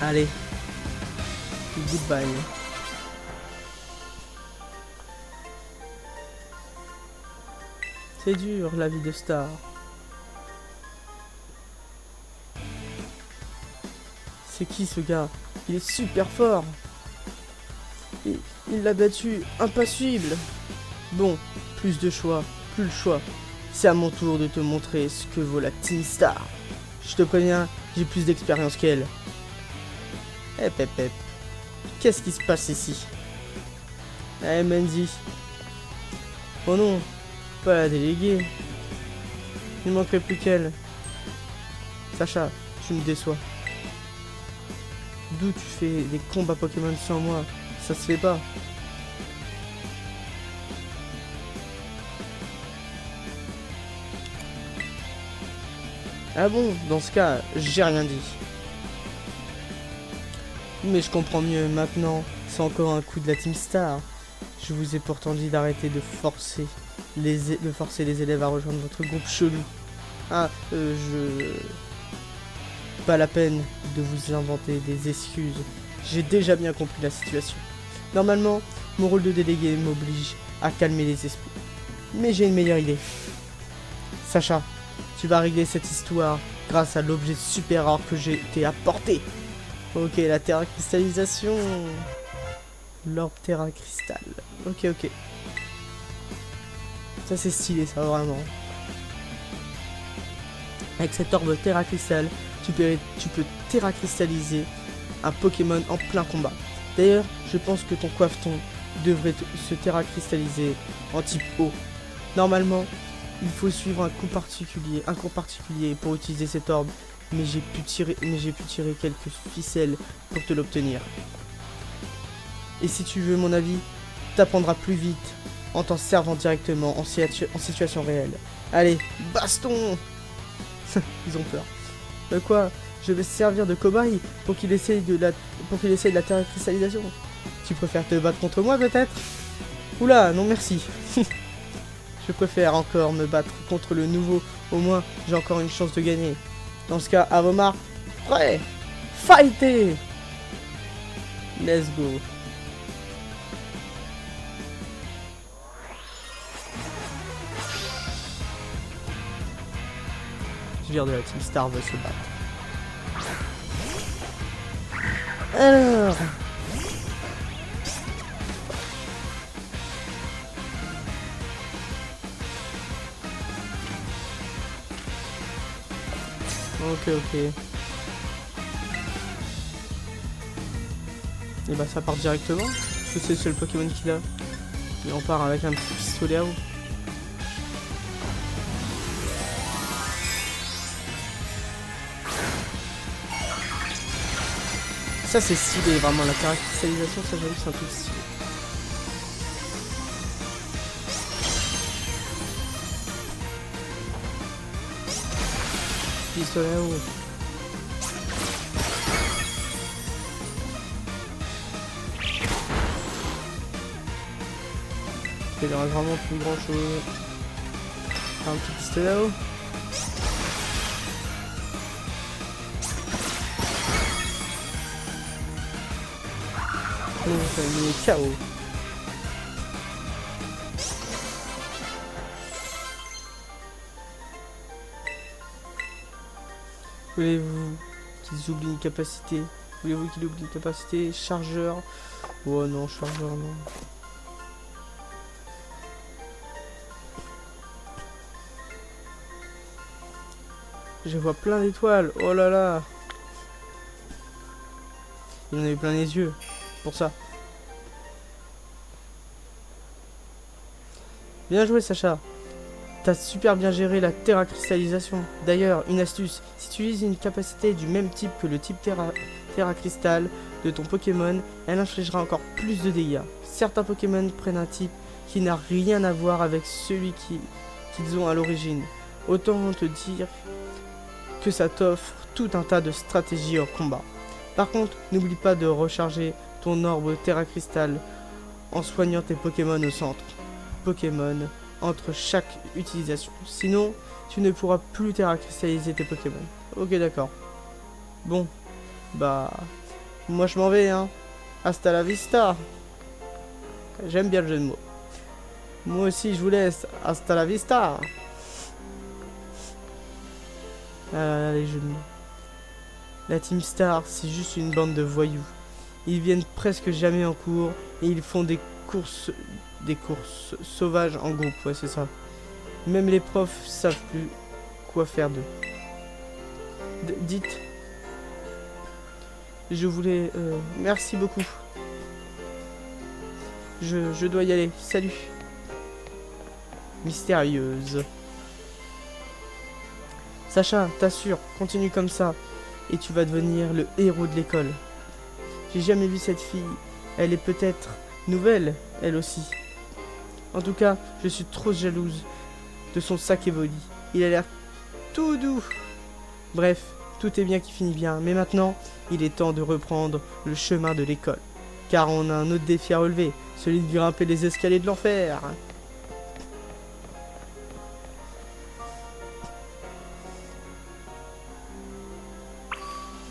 Allez. Goodbye. C'est dur la vie de star. C'est qui ce gars? Il est super fort. Il l'a battu, impassible. Bon, plus de choix, plus le choix. C'est à mon tour de te montrer ce que vaut la Team Star. Je te préviens, j'ai plus d'expérience qu'elle. Hep hep hep. Qu'est-ce qui se passe ici? Eh Mendy. Oh non, pas la déléguée. Il manquerait plus qu'elle. Sacha, tu me déçois. D'où tu fais des combats Pokémon sans moi? Ça se fait pas. Ah bon, dans ce cas, j'ai rien dit. Mais je comprends mieux maintenant, c'est encore un coup de la Team Star. Je vous ai pourtant dit d'arrêter de forcer les élèves à rejoindre votre groupe chelou. Ah, Pas la peine de vous inventer des excuses. J'ai déjà bien compris la situation. Normalement, mon rôle de délégué m'oblige à calmer les esprits. Mais j'ai une meilleure idée. Sacha, tu vas régler cette histoire grâce à l'objet super rare que j'ai été apporté. Ok, la terra cristallisation. L'orbe terra cristal. Ok, ok. Ça c'est stylé, ça vraiment. Avec cette orbe terra cristal, tu peux terra cristalliser un Pokémon en plein combat. D'ailleurs, je pense que ton coiffeton devrait se terra cristalliser en type eau. Normalement, il faut suivre un cours particulier pour utiliser cette orbe. Mais j'ai pu tirer quelques ficelles pour te l'obtenir. Et si tu veux mon avis, t'apprendras plus vite en t'en servant directement en situation réelle. Allez, baston. Ils ont peur. Quoi? Je vais servir de cobaye pour qu'il essaye de la terra cristallisation. Tu préfères te battre contre moi peut-être? Oula, non merci. Je préfère encore me battre contre le nouveau. Au moins, j'ai encore une chance de gagner. Dans ce cas, Avomar, prêt, fighter. Let's go. Je viens de la Team Star veut se battre. Alors. Ok. Et bah ça part directement. Parce que c'est le seul Pokémon qu'il a. Et on part avec un petit pistolet à eau. Ça c'est stylé, vraiment la caractérisation, ça j'avoue c'est un truc stylé. Pistolet à eau. Il y aura vraiment plus grand chose. Un petit pistolet à eau. sinon ça va me KO. Voulez-vous qu'ils oublient une capacité? Voulez-vous qu'il oublie une capacité? Chargeur. Oh non, chargeur non. Je vois plein d'étoiles. Oh là là. Il en avait plein les yeux. Pour ça. Bien joué Sacha. T'as super bien géré la terracristallisation. D'ailleurs, une astuce. Si tu utilises une capacité du même type que le type terracristal de ton Pokémon, elle infligera encore plus de dégâts. Certains Pokémon prennent un type qui n'a rien à voir avec celui qu'ils ont à l'origine. Autant te dire que ça t'offre tout un tas de stratégies en combat. Par contre, n'oublie pas de recharger ton orbe terracristal en soignant tes Pokémon au centre Pokémon entre chaque utilisation. Sinon, tu ne pourras plus terracristalliser tes Pokémon. Ok, d'accord. Bon, bah, moi je m'en vais, hein. Hasta la vista. J'aime bien le jeu de mots. Moi aussi, je vous laisse. Hasta la vista. Ah, les jeux de mots. La Team Star, c'est juste une bande de voyous. Ils viennent presque jamais en cours et ils font des courses sauvages en groupe, ouais c'est ça. Même les profs savent plus quoi faire d'eux. Dites, je voulais... merci beaucoup. Je dois y aller, salut. Mystérieuse. Sacha, t'assure, continue comme ça et tu vas devenir le héros de l'école. J'ai jamais vu cette fille, elle est peut-être nouvelle, elle aussi. En tout cas, je suis trop jalouse de son sac Evoli. Il a l'air tout doux. Bref, tout est bien qui finit bien. Mais maintenant, il est temps de reprendre le chemin de l'école. Car on a un autre défi à relever. Celui de grimper les escaliers de l'enfer.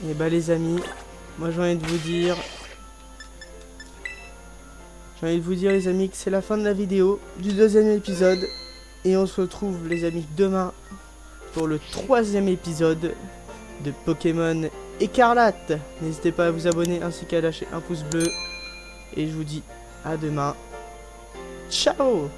Et bah les amis, moi j'ai envie de vous dire... les amis que c'est la fin de la vidéo du 2e épisode. Et on se retrouve les amis demain pour le 3e épisode de Pokémon Écarlate. N'hésitez pas à vous abonner ainsi qu'à lâcher un pouce bleu. Et je vous dis à demain. Ciao!